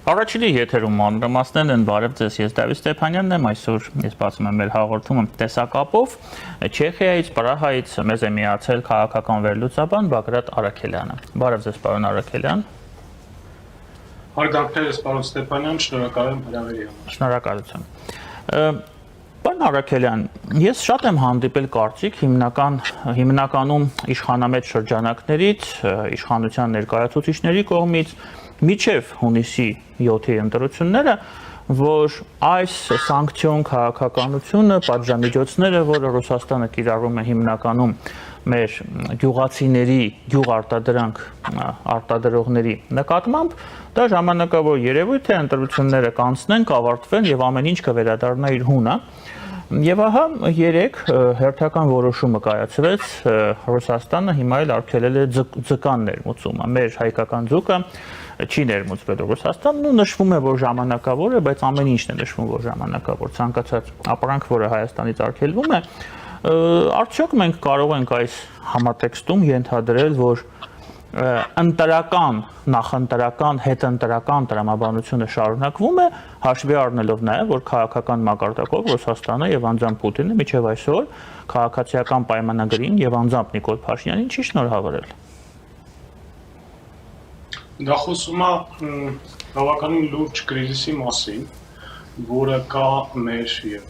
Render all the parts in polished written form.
Առաջինի եթերում մանրամասներն են բարև ձեզ, ես Դավիթ Ստեփանյանն եմ, այսօր ես բացում եմ մեր հաղորդումը տեսակապով, Չեխիայից, Պրահայից մեզ է միացել քաղաքական վերլուծաբան Բագրատ Արաքելյանը։ Բարև ձեզ, պարոն Արաքելյան։ Հարգանքներս, պարոն Ստեփանյան, շնորհակալ եմ հրավերի համար։ Շնորհակալություն։ Պարոն Արաքելյան, ես շատ եմ հանդիպել կարծիք հիմնականում իշխանամետ շրջանակներից, իշխանության ներկայացուցիչների կողմից, միջև հունիսի 7-ի ընտրությունները, որ այս սանկցիոն քաղաքականությունը, պատժամիջոցները, որը Ռուսաստանը կիրառում է հիմնականում մեր գյուղացիների, գյուղարտադրանք արտադրողների նկատմամբ, դա ժամանակավոր երևույթ է, ընտրությունները կանցնեն, կավարտվեն եւ ամեն ինչ կվերադառնա իր հունը։ Եվ ահա երեք հերթական որոշումը կայացրեց Ռուսաստանը հիմա էլ արգելել է ձկան ներմուծումը, մեր հայկական ձուկը չի ներմուծվել Ռուսաստանն ու նշվում է, որ ժամանակավոր է, բայց ամեն ինչն է նշվում, որ ժամանակավոր, ցանկացած ապրանք, որը Հայաստանից արգելվում է, արդյոք մենք կարող ենք այս համատեքստում ենթադրել, որ ընտրական, նախընտրական, հետընտրական տրամաբանությունը շարունակվում է, հաշվի առնելով նաև, որ քաղաքական մակարդակով Ռուսաստանը եւ անձամբ Պուտինը մինչեւ այսօր քաղաքացիական պայմանագրին եւ անձամբ Նիկոլ Փաշինյանին չի շնորհավորել։ Դա խոսում է բավականին լուրջ կրիզիսի մասին, որը կա մեր եւ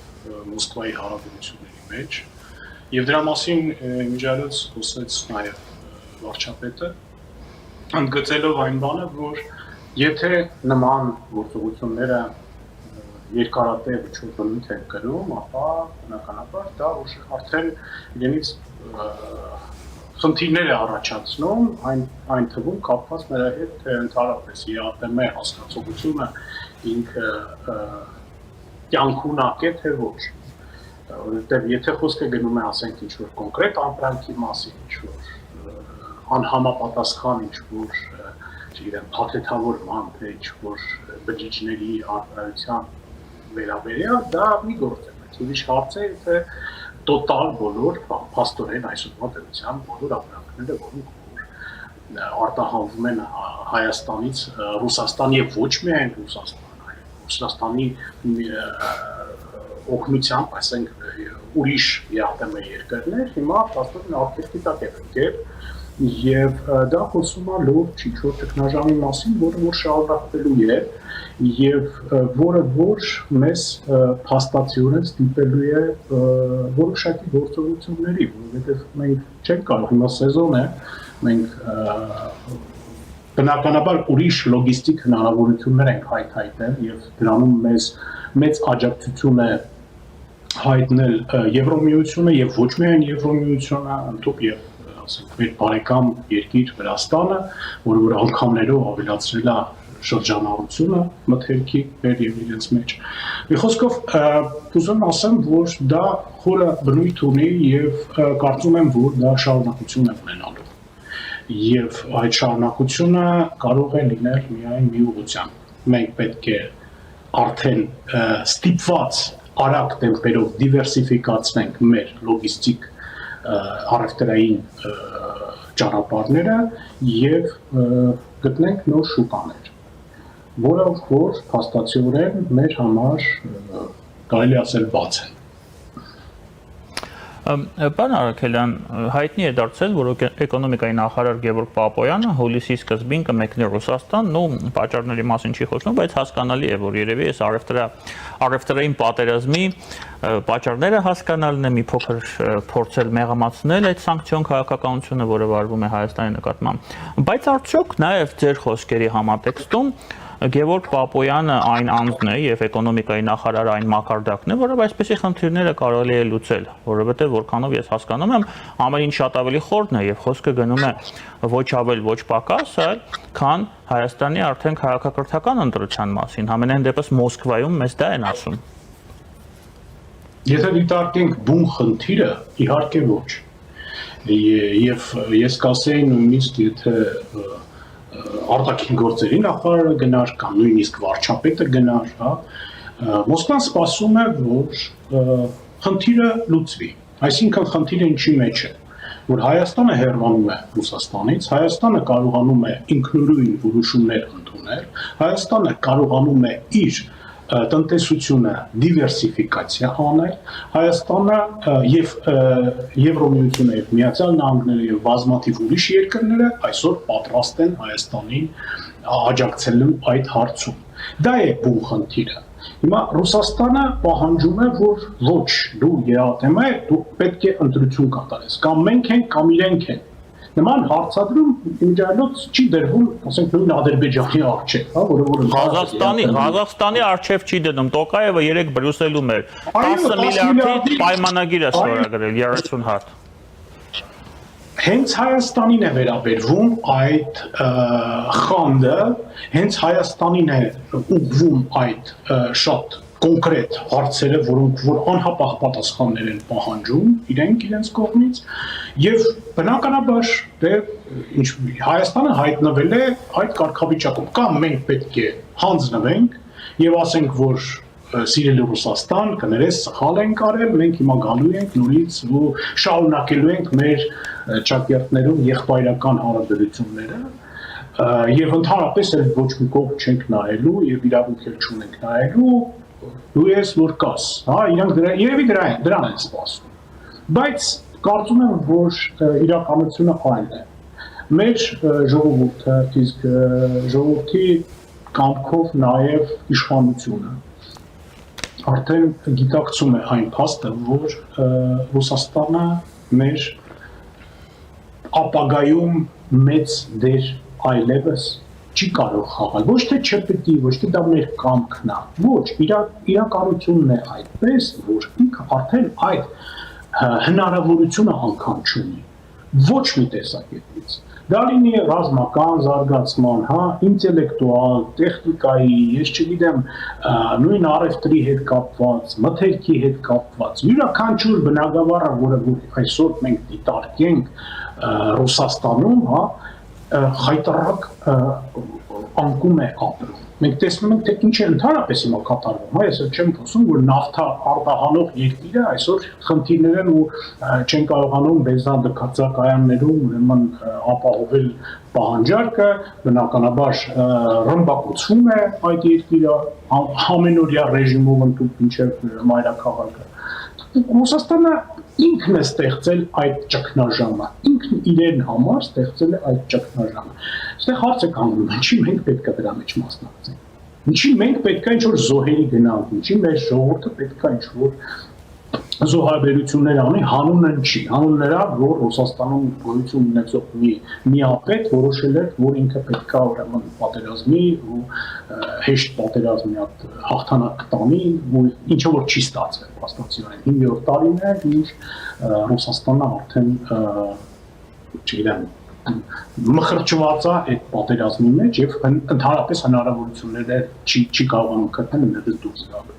Մոսկվայի հարաբերությունների մեջ, եւ դրա մասին միջալից խոսեց նաեւ վարչապետը, ընդգծելով այն բանը, որ եթե նման գործողությունները երկարատև բնույթ են կրում, ապա բնականաբար դա արդեն իրենից խնդիրներ է առաջացնում, այն թվում կապված նրա հետ, թե ընդհանրապես ԵԱՏՄ հասկացողությունը ինքը կյանքունակ է, թե ոչ։ Որովհետև եթե խոսքը գնում է, ասենք, ինչ-որ կոնկրետ ապրանքի մասին, ինչ-որ անհամապատասխան, ինչ-որ, չգիտեմ, փաթեթավորման, թե ինչ-որ բջիջների առկայության վերաբերյալ, դա մի գործ է, բայց ուրիշ հարց է, թե տոտալ բոլոր, փաստորեն այսօրվա դրությամբ բոլոր ապրանքները, որոնք արտահանվում են Հայաստանից Ռուսաստան եւ ոչ միայն Ռուսաստանի օգնությամբ, ասենք, ուրիշ ԵԱՏՄ երկրներ, հիմա փաստորեն արգելքի տակ են ընկել եւ դա խոսում է լուրջ ինչ-որ ճգնաժամի մասին, որը որ շարունակվելու է եւ որը որ մեզ փաստացիորեն ստիպելու է որոշակի գործողությունների, որովհետեւ մենք չենք կարող, հիմա սեզոն է, մենք բնականաբար ուրիշ լոգիստիկ հնարավորություններ ենք հայթայթել եւ դրանում մեծ աջակցություն է հայտնել Եվրոմիությունը եւ ոչ միայն Եվրոմիությունը, ընդհանուր եւ ասենք մեր բարեկամ երկիր Վրաստանը, որը որ անգամներով ավելացրել է շրջանառությունը մթերքի մեր եւ իրենց մեջ։ Մի խոսքով ուզում ասեմ, որ դա խորը բնույթ ունի եւ կարծում եմ, որ դա շարունակություն է ունենալու։ Եվ այդ շարունակությունը կարող է լինել միայն մի ուղղությամբ։ Մենք պետք է արդեն ստիպված արագ տեմպերով դիվերսիֆիկացնենք մեր լոգիստիկ առևտրային ճանապարհները եւ գտնենք նոր շուկաներ, որոնք որ փաստացիորեն մեր համար կարելի ասել բաց են։ Պարոն Արաքելյան, հայտնի է դարձել, որ էկոնոմիկայի նախարար Գևորգ Պապոյանը հուլիսի սկզբին կմեկնի Ռուսաստան, ու պատճառների մասին չի խոսում, բայց հասկանալի է, որ երևի այս առևտրային պատերազմի պատճառները հասկանալն է, մի փոքր փորձել մեղամացնել այդ սանկցիոն քաղաքականությունը, որը վարվում է Հայաստանի նկատմամբ։ Բայց արդյոք նաև ձեր խոսքերի համատեքստում Գևորգ Պապոյանը այն անձն է եւ էկոնոմիկայի նախարարը այն մակարդակն է, որով այսպիսի խնդիրները կարելի է լուծել, որովհետեւ որքանով ես հասկանում եմ, ամեն ինչ շատ ավելի խորն է եւ խոսքը գնում է ոչ ավել, ոչ պակաս, այլ քան Հայաստանի արդեն քաղաքակրթական ընտրության մասին, համենայն դեպս Մոսկվայում մեզ դա են ասում։ Եթե դիտարկենք բուն խնդիրը, իհարկե ոչ։ Եվ ես կասեի նույնիսկ եթե արտաքին գործերի նախարարը գնար կամ նույնիսկ վարչապետը գնար, հա, Մոսկվան սպասում է, որ խնդիրը լուծվի։ Այսինքն խնդիրը ինչի մեջ է։ որ Հայաստանը հեռանում է Ռուսաստանից, Հայաստանը կարողանում է ինքնուրույն որոշումներ ընդունել, Հայաստանը կարողանում է իր տնտեսությունը դիվերսիֆիկացիա անել, Հայաստանը եւ Եվրոմիությունը եւ Միացյալ Նահանգները եւ բազմաթիվ ուրիշ երկրները այսօր պատրաստ են Հայաստանին աջակցելու այդ հարցում։ Դա է բուն խնդիրը։ Հիմա Ռուսաստանը պահանջում է, որ ոչ, դու ԵԱՏՄ ես, դու պետք է ընտրություն կատարես, կամ մենք ենք, կամ իրենք են։ Նման հարցադրում իմիջիայլոց չի դրվում, ասենք նույն Ադրբեջանի առջև, հա, որը Ղազախստանի առջև չի դնում, Տոկաևը 3 Բրյուսելում էր 10 միլիարդի պայմանագիր է ստորագրել 30 հատ։ Հենց Հայաստանին է վերաբերվում այդ խանդը, հենց Հայաստանին է ուղղվում այդ շատ կոնկրետ հարցերը, որոնք որ անհապաղ պատասխաններ են պահանջում իրենց կողմից, եւ բնականաբար Հայաստանը հայտնվել է այդ կարգավիճակում, կամ մենք պետք է հանձնվենք եւ ասենք, որ սիրելի Ռուսաստան, կներես սխալ ենք արել, մենք հիմա գալու ենք նորից ու շարունակելու ենք մեր ճակերտներում եղբայրական հարաբերությունները եւ ընդհանրապես էլ ոչ մի կողմ չենք նայելու եւ իրավունք չունենք նայելու դու ես որ կաս, հա, իրանք երևի դրան են սպասում։ Բայց կարծում եմ, որ իրականությունը այլ է։ Մեր ժողովուրդը, իսկ ժողովրդի կամքով նաեւ իշխանությունը արդեն գիտակցում է այն փաստը, որ Ռուսաստանը մեր ապագայում մեծ դեր այլևս չի կարող խաղալ, ոչ թե չպետք է, ոչ թե դա մեր կամքն է, ոչ, իրականությունն է այդպես, որ ինքը արդեն այդ հնարավորությունը անգամ չունի, ոչ մի տեսակետից։ Դա լինի ռազմական զարգացման, հա, ինտելեկտուալ, տեխնիկայի, ես չգիտեմ, նույն առևտրի հետ կապված, մթերքի հետ կապված, յուրաքանչյուր բնագավառը, որը այսօր մենք դիտարկենք Ռուսաստանում, հա, խայտարակ անկում է ապրում։ Մենք տեսնում ենք, թե ինչ է ընդհանրապես հիմա կատարվում, հա, ես չեմ խոսում, որ նավթա արտահանող երկիրը այսօր խնդիրներ են ու չեն կարողանում բենզադկայաններում ուրեմն ապահովել պահանջարկը, բնականաբար ռմբակոծվում է այդ երկիրը, ամենօրյա ռեժիմով ընդդուք մինչև մայրաքաղաքը։ Ռուսաստանը ինքն է ստեղծել այդ ճգնաժամը, ինքն իրեն համար ստեղծել է այդ ճգնաժամը։ Այստեղ հարց է կանգնում, ինչի մենք պետք է դրա մեջ մասնակցենք, ինչի մենք պետք է ինչ-որ զոհերի գնանք, ինչի մեր ժողովուրդը պետք է ինչ-որ զոհաբերություններ անի, հանունն չի, հանուն նրա, որ Ռուսաստանում գոյություն ունեցող միապետ որոշել էր, որ ինքը պետք է ուրեմն պատերազմի ու հեշտ պատերազմի հաղթանակ տանի, ու ինչը որ չի ստացվել, փաստացիորեն 5-րդ տարին է, ինչ Ռուսաստանը արդեն, չգիտեմ, մխրճված է այդ պատերազմի մեջ եւ ընդհանրապես հնարավորությունները չի կարողանում գտնել ընդհանրապես դուրս գալու։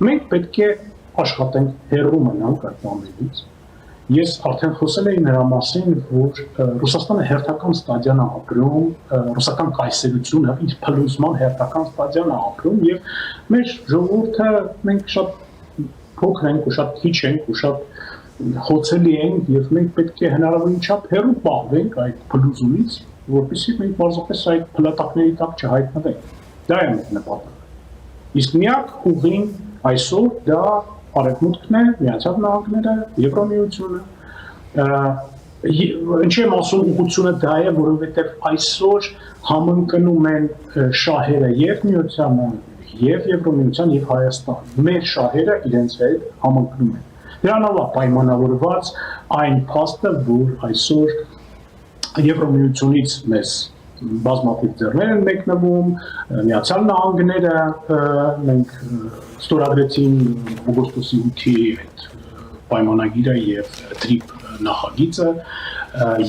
Մենք պետք է աշխատենք հեռու մնանք այդ բաներից։ Ես արդեն խոսել էի նրա մասին, որ Ռուսաստանը հերթական ստադիան է ապրում, ռուսական կայսերությունը իր փլուզման հերթական ստադիան է ապրում եւ մեր ժողովուրդը մենք շատ փոքր ենք ու շատ քիչ ենք ու շատ խոցելի ենք եւ մենք պետք է հնարավորին չափ հեռու պահվենք այդ փլուզումից, որպեսզի մենք բարձրապես այդ փլատակների տակ չհայտնվենք։ Դա է մեր նպատակը։ Իսկ միակ ուղին այսօր դա Արևմուտքն է, Միացյալ Նահանգները, Եվրոմիությունը, ինչի եմ ասում ուղղությունը դա է, որովհետև այսօր համընկնում են շահերը եւ Միության Նահանգների, եւ Եվրոմիության, եւ Հայաստան։ Մեր շահերը իրենց հետ համընկնում են։ Դրանով է պայմանավորված այն փաստը, որ այսօր Եվրոմիությունից մեզ բազմաթիվ ձեռներ են մեկնվում, Միացյալ Նահանգները մենք ստորագրեցին օգոստոսի 8-ի այդ պայմանագիրը եւ TRIP նախագիծը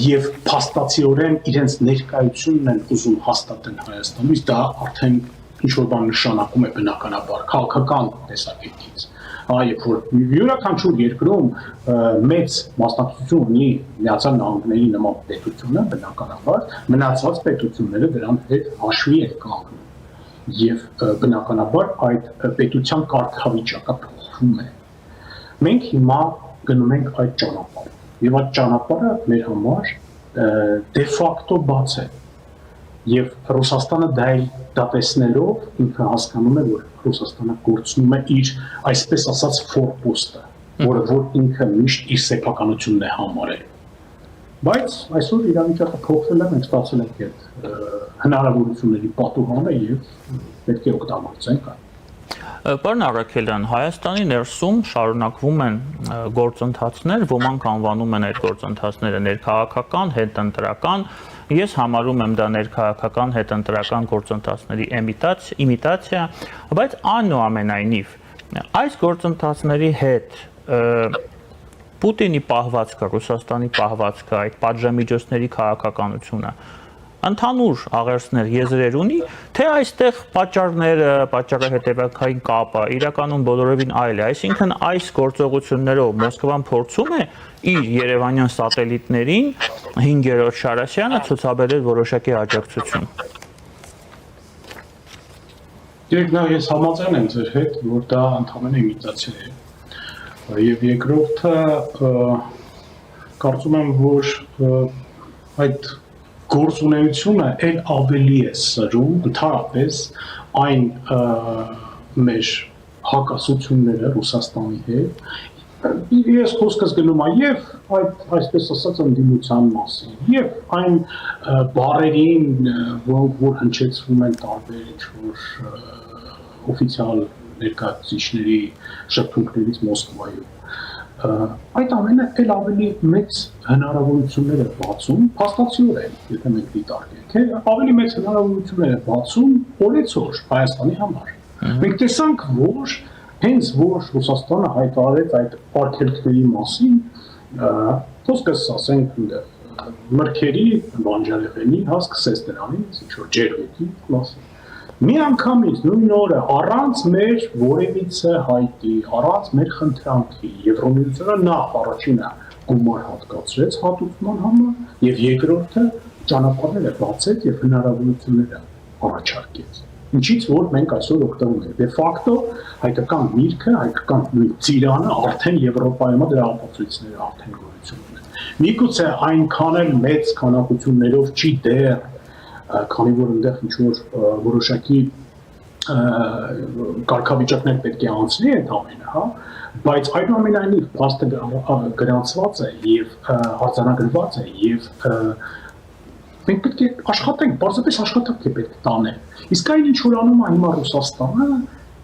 եւ փաստացիորեն իրենց ներկայությունն են ուզում հաստատել Հայաստանում, իսկ դա արդեն ինչ-որ բան նշանակում է բնականաբար քաղաքական տեսակետից։ Երբ որ յուրաքանչյուր երկրում մեծ մասնակցություն ունի Միացյալ Նահանգների նման պետությունը, բնականաբար մնացած պետությունները դրան հետ հաշվի են կանգնում եւ բնականաբար այդ պետության կարգավիճակը փոխվում է։ Մենք հիմա գնում ենք այդ ճանապարհով։ եւ այդ ճանապարհը մեր համար դե ֆակտո բաց է։ Եվ Ռուսաստանը դա տեսնելով ինքը հասկանում է, որ Ռուսաստանը գործում է իր այսպես ասած ֆորպոստը, որը որ ինքը միշտ իր սեփականությունն է համարել։ Բայց այսօր իրավիճակը փոխվել է, մենք ստացել ենք այդ հնարավորությունների պատուհանը եւ պետք է օգտագործենք այն։ Պարոն Առաքելյան, Հայաստանի ներսում շարունակվում են գործընթացներ, ոմանք անվանում են այդ գործընթացները ներքաղաքական, հետընտրական։ Ես համարում եմ դա ներքաղաքական, հետընտրական գործընթացների իմիտացիա, բայց այնուամենայնիվ այս գործընթացների հետ Պուտինի պահվածքը, Ռուսաստանի պահվածքը, այդ պատժամիջոցների քաղաքականությունը ընդհանուր աղերսներ եզրեր ունի, թե այստեղ պատճառները, պատճառը հետևակային կապը իրականում բոլորովին այլ է, այսինքն այս գործողություններով Մոսկվան փորձում է իր երևանյան սատելիտներին 5-րդ Շարասյանը ցուցաբերել որոշակի աջակցություն։ Դերնա ես համաձայն եմ ձեր հետ, որ դա ընդհանրապես իմիտացիա է։ Եվ երկրորդը կարծում եմ, որ այդ գործունեությունը էլ ավելի է սրում ընդհանրապես այն մեր հակասությունները Ռուսաստանի հետ։ Ես խոսքս գնում եմ եւ այդ այսպես ասած ընդդիմության մասին եւ այն բարերին, որ հնչեցվում են տարբեր ինչ-որ օֆիցիալ ներկայացուցիչների շփումներից Մոսկվայում։ Այդ ամենը էլ ավելի մեծ հնարավորություններ է բացում, փաստացիորեն, եթե մենք դիտարկենք, ավելի մեծ հնարավորություններ է բացում օրեցօր Հայաստանի համար։ Մենք տեսանք, որ հենց որ Ռուսաստանը հայտարարեց այդ արգելքների մասին, խոսքս ասենք մրգերի, բանջարեղենի, հասկսեց դրանից, ինչ-որ ջերմուկի մասին։ Մի անգամից նույն օրը առանց մեր որևիցե հայտի, առանց մեր խնդրանքի Եվրամիությունը նախ առաջինը գումար հատկացրեց հատուցման համար եւ երկրորդը ճանապարհները բացեց եւ հնարավորությունները առաջարկեց։ Ինչից որ մենք այսօր օգտվում ենք։ Դե ֆակտո հայկական միրգը, հայկական ծիրանը արդեն Եվրոպայում դրա ապացույցները արդեն գոյություն ունեն։ Միգուցե այնքան էլ մեծ քանակություններով չի դեռ, քանի որ այնտեղ ինչ-որ որոշակի կարգավիճակներ պետք է անցնի այդ ամենը, հա, բայց այնուամենայնիվ փաստը գրանցված է եւ արձանագրված է եւ մենք պետք է աշխատենք, պարզապես աշխատանք է պետք տանել։ Իսկ այն ինչ որ անում է հիմա Ռուսաստանը,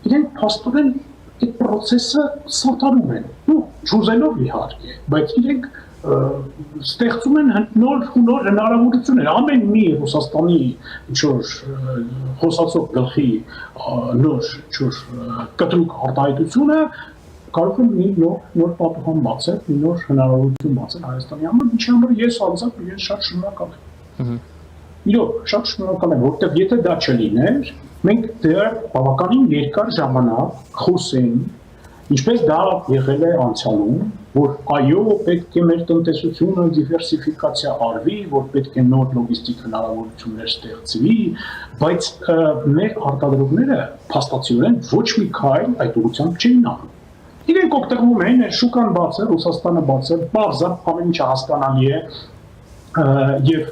իրենք փաստորեն այդ process-ը սատարում են, չուզելով իհարկե, բայց իրենք ստեղծում են նոր հնարավորություններ, ամեն մի Ռուսաստանի ինչ-որ խոսացող գլխի նոր ինչ-որ կտրուկ արտահայտությունը կարող է մի նոր պատուհան բացել, մի նոր հնարավորություն բացել Հայաստանի համար, ինչի համար ես անձամբ ես շատ շնորհակալ եմ։ Իրոք, շատ շնորհակալ եմ, որովհետև եթե դա չլիներ, մենք դեռ բավականին երկար ժամանակ խոսեինք, ինչպես դա եղել է անցյալում, որ այո, պետք է մեր տնտեսությունը դիվերսիֆիկացիա արվի, որ պետք է նոր լոգիստիկ հնարավորություններ ստեղծվի, բայց մեր արտադրողները փաստացիորեն ոչ մի քայլ այդ ուղղությամբ չէին անում։ Իրենք օգտվում էին, շուկան բաց է, Ռուսաստանը բաց է, բարձր ամեն ինչ հասկանալի է եւ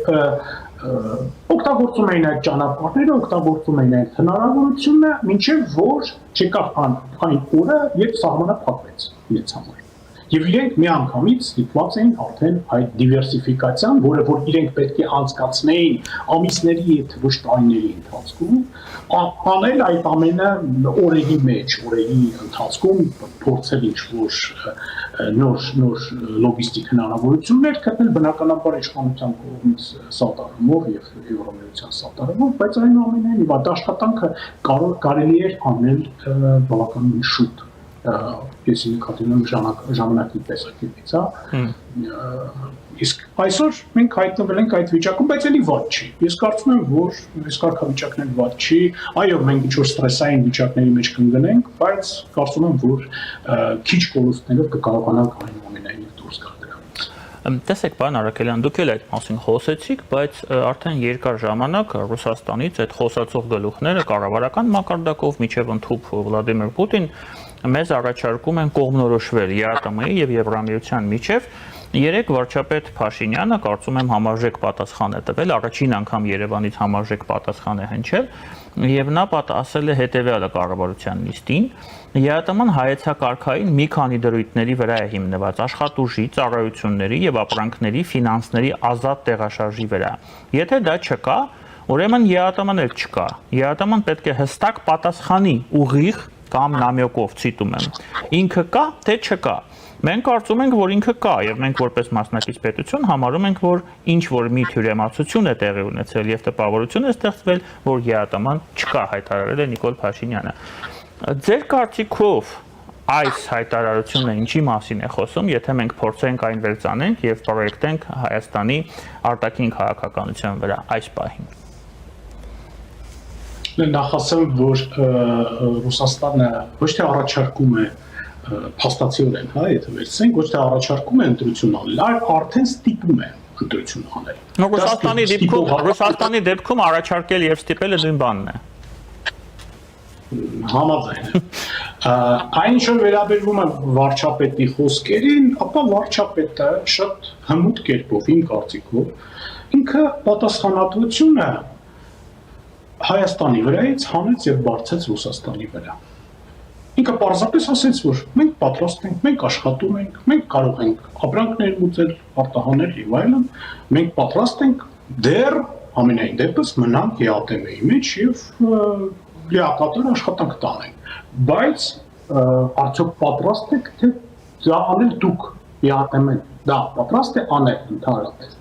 օգտագործում էին այդ ճանապարհները, օգտագործում էին այդ հնարավորությունը, մինչև որ չեկավ այն օրը, երբ սահմանը փակվեց իրենց համար։ Եվ իրենք միանգամից ստիպված էին արդեն այդ դիվերսիֆիկացիան, որը որ իրենք պետք է անցկացնեին ամիսների եւ ոչ տարիների ընթացքում, անել այդ ամենը օրերի մեջ, օրերի ընթացքում փորձել ինչ-որ նոր լոգիստիկ հնարավորություններ գտնել, բնականաբար իշխանության կողմից սատարումով եւ Եվրամիության սատարումով, բայց այնուամենայնիվ այդ աշխատանքը կարելի էր անել բավականին շուտ։ Ես ինքնատինում ժամանակի տեսակետից, իսկ այսօր մենք հայտնվել ենք այդ վիճակում, բայց էլի վատ չի։ Ես կարծում եմ, որ այս կարգավիճակն վատ չի, այո, մենք ինչ-որ ստրեսային վիճակների մեջ կընկնենք, բայց կարծում եմ, որ քիչ կորուստներով կկարողանանք այնուամենայնիվ դուրս գալ դրանից։ Տեսեք, պարոն Առաքելյան, դուք էլ այդ մասին խոսեցիք, բայց արդեն երկար ժամանակ Ռուսաստանից այդ խոսացող գլուխները կառավարական մակարդակով միջև ընդհուպ Վլադիմիր Պուտին մեզ առաջարկում են կողմնորոշվել ԵԱՏՄ-ի եւ Եվրամիության միջև Երեք վարչապետ Փաշինյանը կարծում եմ համարժեք պատասխան է տվել, առաջին անգամ Երևանից համարժեք պատասխան է հնչել, եւ նա ասել է հետեւյալը կառավարության նիստին. ԵԱՏՄ-ն հայեցակարգային մի քանի դրույթների վրա է հիմնված աշխատուժի, ծառայությունների եւ ապրանքների ֆինանսների ազատ տեղաշարժի վրա։ Եթե դա չկա, ուրեմն ԵԱՏՄ-ն էլ չկա։ ԵԱՏՄ-ն պետք է հստակ պատասխանի ուղիղ կամ նամյոկով, ցիտում եմ, ինքը կա, թե չկա։ Մենք կարծում ենք, որ ինքը կա, եւ մենք որպես մասնակից պետություն համարում ենք, որ ինչ որ մի թյուրեմացություն է տեղի ունեցել եւ տպավորություն է ստեղծվել, որ ԵԱՏՄ-ն չկա, հայտարարել է Նիկոլ Փաշինյանը։ Ձեր կարծիքով այս հայտարարությունը ինչի մասին է խոսում, եթե մենք փորձենք այն վերցանենք եւ պրոյեկտենք Հայաստանի արտաքին քաղաքականության վրա այս պահին։ Նախ ասեմ, որ Ռուսաստանը ոչ թե առաջարկում է փաստացիորեն, հա, եթե վերցնենք, ոչ թե առաջարկում է ընտրություն անել, այլ արդեն ստիպում է ընտրություն անել։ Ռուսաստանի դեպքում առաջարկել եւ ստիպելը նույն բանն է։ Համաձայն եմ։ Այն ինչ որ վերաբերվում է վարչապետի խոսքերին, ապա վարչապետը շատ հմուտ կերպով, իմ կարծիքով, ինքը պատասխանատվությունը Հայաստանի վրայից հանեց եւ բարձեց Ռուսաստանի վրա։ Ինքը պարզապես ասեց, որ մենք պատրաստ ենք, մենք աշխատում ենք, մենք կարող ենք ապրանքներ մուծել, արտահանել եւ այլն, մենք պատրաստ ենք դեռ ամենայն դեպս մնանք ԵԱՏՄ-ի մեջ եւ լիակատար աշխատանք տանենք։ Բայց արդյոք պատրաստ եք թե դա անել դուք ԵԱՏՄ-ն, դա պատրաստ է անել ընդհանրապես։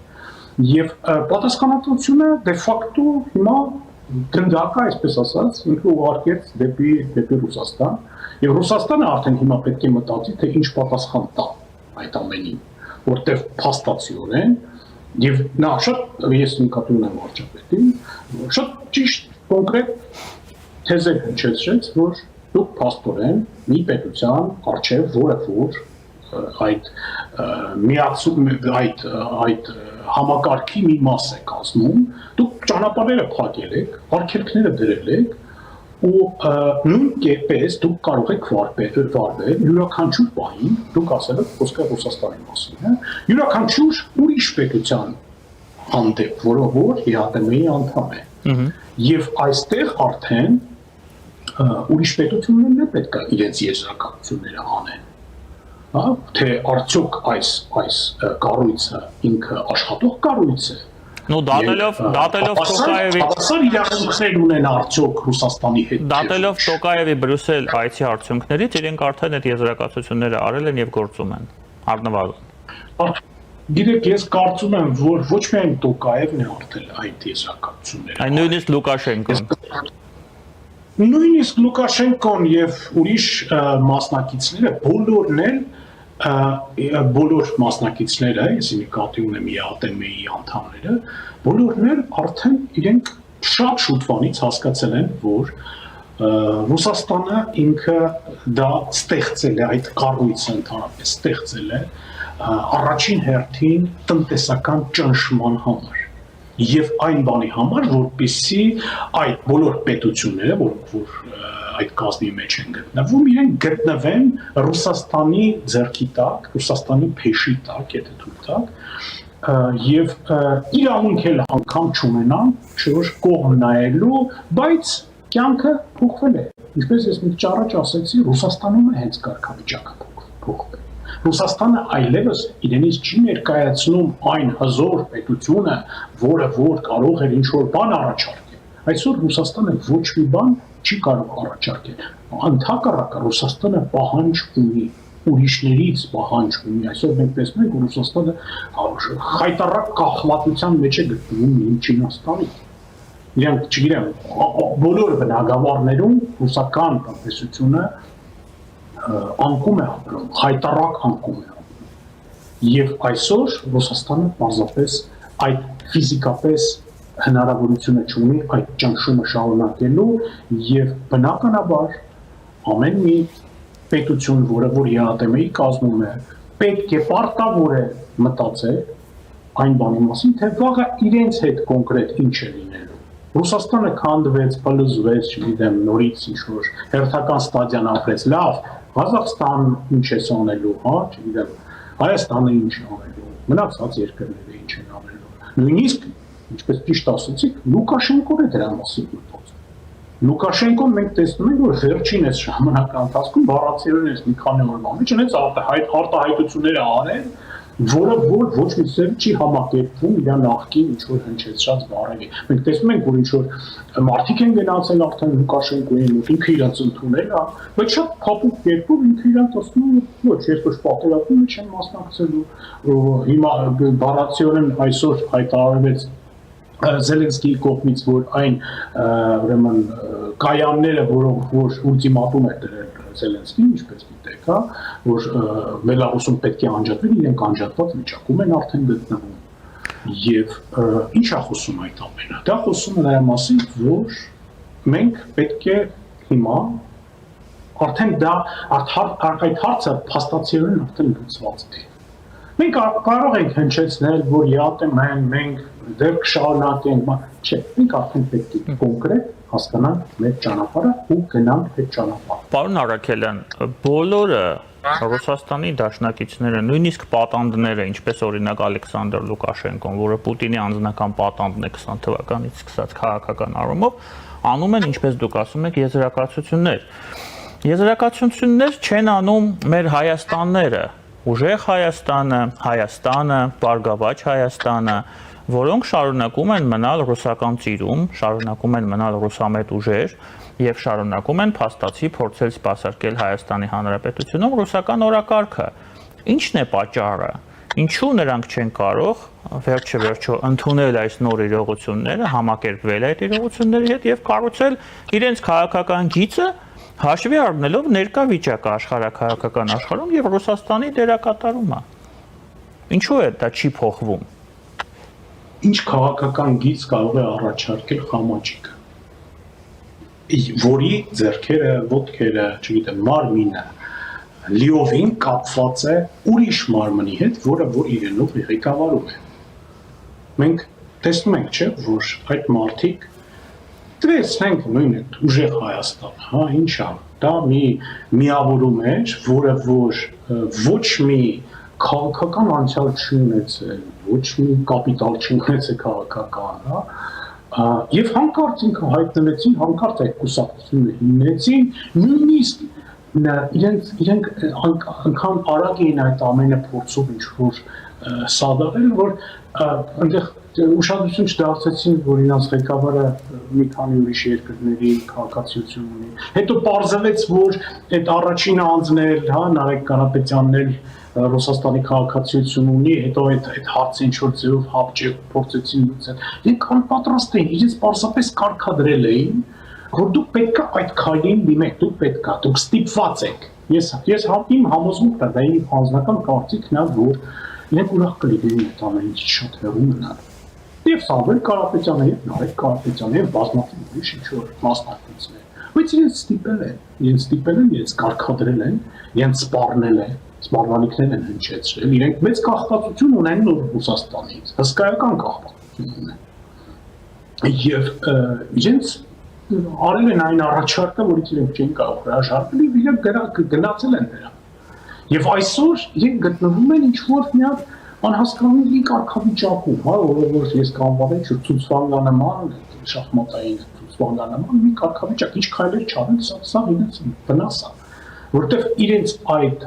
Եվ պատասխանատվությունը դե ֆակտո հիմա գնդակը, այսպես ասած, ինքը ուղարկեց դեպի Ռուսաստան, եւ Ռուսաստանը արդեն հիմա պետք է մտածի, թե ինչ պատասխան տա այդ ամենին, որտեղ փաստացիորեն եւ նա շատ ես նկատում եմ վարչապետին, շատ ճիշտ կոնկրետ թեզեր հնչեցրեց, որ դուք փաստորեն մի պետության արչեւ, որը որ այդ միացում այդ համակարգի մի մաս է կազմում, դուք ճանապարհները փակել եք, արգելքները դրել եք ու նույն կերպես դուք կարող եք վարվել յուրաքանչյուր պահին, դուք ասել եք խոսքը Ռուսաստանի մասին, հա, յուրաքանչյուր ուրիշ պետության հանդեպ, որը որ ԵԱՏՄ-ի անդամ է։ Եվ այստեղ արդեն ուրիշ պետություններն էլ պետք է իրենց եզրակացությունները անեն։ Հա, թե արդյոք այս կառույցը ինքը աշխատող կառույց է։ Ну դատելով Տոկաևի Ասար իրավունքներ ունեն արդյոք Ռուսաստանի հետ։ Դատելով Տոկաևի Բրյուսել այցի արդյունքներից իրենք արդեն այդ եզրակացությունները արել են եւ գործում են առնվազն։ Գիտեք, ես կարծում եմ, որ ոչ միայն Տոկաևն է արդել այդ եզրակացությունները։ Այն նույնիսկ Լուկաշենկոն։ Նույնիսկ Լուկաշենկոն եւ ուրիշ մասնակիցները բոլորն էլ բոլոր մասնակիցները, ես նկատի ունեմ ԵԱՏՄ-ի անդամները, բոլորն էլ արդեն իրենք շատ շուտվանից հասկացել են, որ Ռուսաստանը ինքը դա ստեղծել է, այդ կառույցը ընդհանրապես ստեղծել է առաջին հերթին տնտեսական ճնշման համար եւ այն բանի համար, որպեսզի այդ բոլոր պետությունները, որոնք որ այդ կազմի մեջ են գտնվում, իրենք գտնվեն Ռուսաստանի ձեռքի տակ, Ռուսաստանի փեշի տակ, եթե թույլ տակ, եւ իրավունք էլ անգամ չունենան, շուտ կողմ նայելու, բայց կյանքը փոխվել է։ Ինչպես ես մի քիչ առաջ ասացի, Ռուսաստանում է հենց կարգավիճակը փոխվել։ Ռուսաստանը այլևս իրենից չի ներկայացնում այն հզոր պետությունը, որը որ կարող էր ինչ-որ բան առաջարկել։ Այսօր Ռուսաստանը ոչ մի բան չի կարող առաջարկել։ Ընդհակառակը Ռուսաստանը պահանջ ունի, ուրիշներից պահանջ ունի։ Այսօր մենք տեսնում ենք, որ Ռուսաստանը խայտառակ կախվածության մեջ է գտնվում Չինաստանից։ Իրանք, չգիտեմ, բոլոր բնագավառներում ռուսական տնտեսությունը անկում է ապրում, խայտառակ անկում է ապրում։ Եվ այսօր Ռուսաստանը պարզապես այդ ֆիզիկապես հնարավորությունը չունի այդ ճնշումը շարունակելու եւ բնականաբար ամեն մի պետություն, որը որ ԵԱՏՄ-ի կազմում է, պետք է պարտավոր է մտածել այն բանի մասին, թե վաղը իրենց հետ կոնկրետ ինչ է լինելու։ Ռուսաստանը քանդվեց, փլուզվեց, չգիտեմ, նորից ինչ-որ հերթական ստադիան ապրեց, լավ, Ղազախստան ինչ է անելու, հա, չգիտեմ, Հայաստանը ինչ է անելու, մնացած երկրները ինչ են անելու։ Նույնիսկ, ինչպես ճիշտ ասացիք, Լուկաշենկոն է դրա մասին մտածում։ Լուկաշենկոն մենք տեսնում ենք, որ վերջին այս ժամանակի ընթացքում բառացիորեն այս մի քանի օրվա մեջ ունեց արտահայտությունները արել, որը ոչ մի ձև չի համակերպվում իր նախկին ինչ-որ հնչեցրած բառերի։ Մենք տեսնում ենք, որ ինչ-որ մարդիկ են գնացել արդեն Լուկաշենկոյի մոտ, ինքը իրենց ընդունել է, բայց շատ փափուկ կերպով ինքը իրենց ասում է, ոչ, ես ոչ պատերազմի մեջ եմ մասնակցելու, հիմա բառացիորեն այսօր հայտարարվեց Զելենսկիի կողմից, որ այն ուրեմն կայանները, որոնք որ ուլտիմատում է դրել Զելենսկին, ինչպես գիտեք, հա, որ Բելարուսում պետք է անջատվեն, իրենք անջատված վիճակում են արդեն գտնվում։ Եվ ինչ է խոսում այդ ամենը։ Դա խոսում է նրա մասին, որ մենք պետք է հիմա արդեն դա այդ հարցը փաստացիորեն արդեն լուծված է։ Մենք կարող ենք հնչեցնել, որ մենք դեռ կշարունակենք, չէ, մենք արդեն պետք է կոնկրետ հասկանանք մեր ճանապարհը ու գնանք այդ ճանապարհը։ Պարոն Արաքելյան, բոլորը Ռուսաստանի դաշնակիցները, նույնիսկ պատանդները, ինչպես օրինակ Ալեքսանդր Լուկաշենկոն, որը Պուտինի անձնական պատանդն է 20 թվականից սկսած քաղաքական առումով, անում են, ինչպես դուք ասում եք, եզրակացություններ։ Եզրակացություններ չեն անում մեր Հայաստանները, ուժեղ Հայաստանը, Բարգավաճ Հայաստանը, որոնք շարունակում են մնալ ռուսական ծիրում, շարունակում են մնալ ռուսամետ ուժեր եւ շարունակում են փաստացի փորձել սպասարկել Հայաստանի Հանրապետությունում ռուսական օրակարգը։ Ինչն է պատճառը։ Ինչու նրանք չեն կարող վերջը ընդունել այս նոր իրողությունները, համակերպվել այդ իրողությունների հետ եւ կառուցել իրենց քաղաքական գիծը, հաշվի առնելով ներկա վիճակը աշխարհակահաղական աշխարհում եւ Ռուսաստանի դերակատարումը։ Ինչու է դա չի փոխվում։ Ինչ քաղաքական գիծ կարող է առաջարկել Խամաճիկը, որի ձեռքերը, ոտքերը, չգիտեմ, մարմինը լիովին կապված է ուրիշ մարմնի հետ, որը որ իրենով ղեկավարում է։ Մենք տեսնում ենք, չէ, որ այդ մարդիկ տեսնենք նույնը ուժեղ Հայաստան, հա, ինչ է, դա մի միավորում է, որը որ ոչ մի քաղաքական անցյալ չի ունեցել, ոչ մի կապիտալ չի ունեցել քաղաքական, հա, եւ հանկարծ ինքը հայտնվեցին, հանկարծ այդ կուսակցությունը հիմնեցին, նույնիսկ իրենք անգամ արագ էին այդ ամենը փորձով ինչ-որ սադաղել, որ այնտեղ ուշադրություն չդարձեցին, որ իրենց ղեկավարը մի քանի ուրիշ երկրների քաղաքացիություն ունի։ Հետո պարզվեց, որ այդ առաջին անձն էլ, հա, Նարեկ Կարապետյանն էլ Ռուսաստանի քաղաքացիություն ունի, հետո այդ հարցը ինչ-որ ձևով հապճեպ փորձեցին լուծել։ Իրենք անպատրաստ էին, իրենց պարզապես կարգադրել էին, որ դուք պետք է այդ քայլին դիմեք, դուք ստիպված եք։ Ես իմ համոզմունքն է, դա իմ անձնական կարծիքն է, որ իրենք ուրախ կլինեին այդ ամենից շատ հեռու մնալ։ Եվ Սամվել Կարապետյանը, եւ Նարեկ Կարապետյանը, եւ բազմաթիվ ուրիշ ինչ-որ մասնակիցներ։ Բայց իրենց ստիպել են, իրենց կարգադրել են, իրենց սպառնել են, սպառնալիքներ են հնչեցրել, իրենք մեծ կախվածություն ունեն Ռուսաստանից, հսկայական կախվածություն ունեն։ Եվ իրենց արել են այն առաջարկը, որից իրենք չեն կարող հրաժարվել, եւ իրենք գնացել են դրա։ Եվ այսօր իրենք գտնվում են ինչ-որ մի հատ անհասկանալի կարգավիճակում, հա, որ ես կանվանեի ցուցվանգանման, շախմատային ցուցվանգանման մի կարգավիճակ, ինչ քայլեր չարել, սա իրենց վնաս է, որովհետև իրենց այդ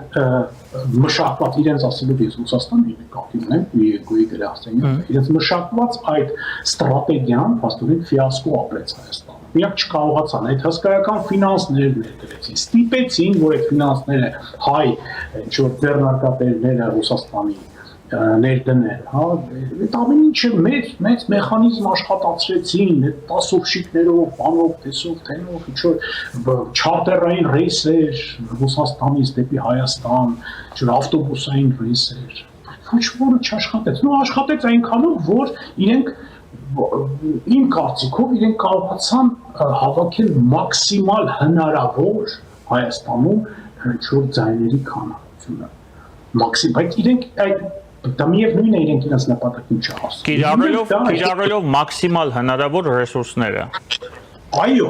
մշակված, իրենց ասելով ես Ռուսաստանի նկատի ունեմ, մի երկուի գրասենյակ, իրենց մշակված այդ ստրատեգիան փաստորեն ֆիասկո ապրեց Հայաստանում։ Միակ չկարողացան այդ հսկայական ֆինանսները ներդրեցին, ստիպեցին, որ այդ ֆինանսները հայ ինչ-որ ձեռնարկատերերը Ռուսաստանի ներդնել, հա, այդ ամեն ինչը մեծ մեխանիզմ աշխատացրեցին, այդ տասովշիկներով, բանով, տեսով, թենով, ինչ-որ չարտերային ռեյսեր Ռուսաստանից դեպի Հայաստան, ինչ-որ ավտոբուսային ռեյսեր, ոչ որը չաշխատեց, աշխատեց այնքանով, որ իրենք իմ կարծիքով իրենք կարողացան հավաքել մաքսիմալ հնարավոր Հայաստանում ինչ-որ ձայների քանակությունը, բայց իրենք դա միևնույն է իրենք իրենց նպատակին չհասնում։ Կիրառելով մաքսիմալ հնարավոր ռեսուրսները։ Այո,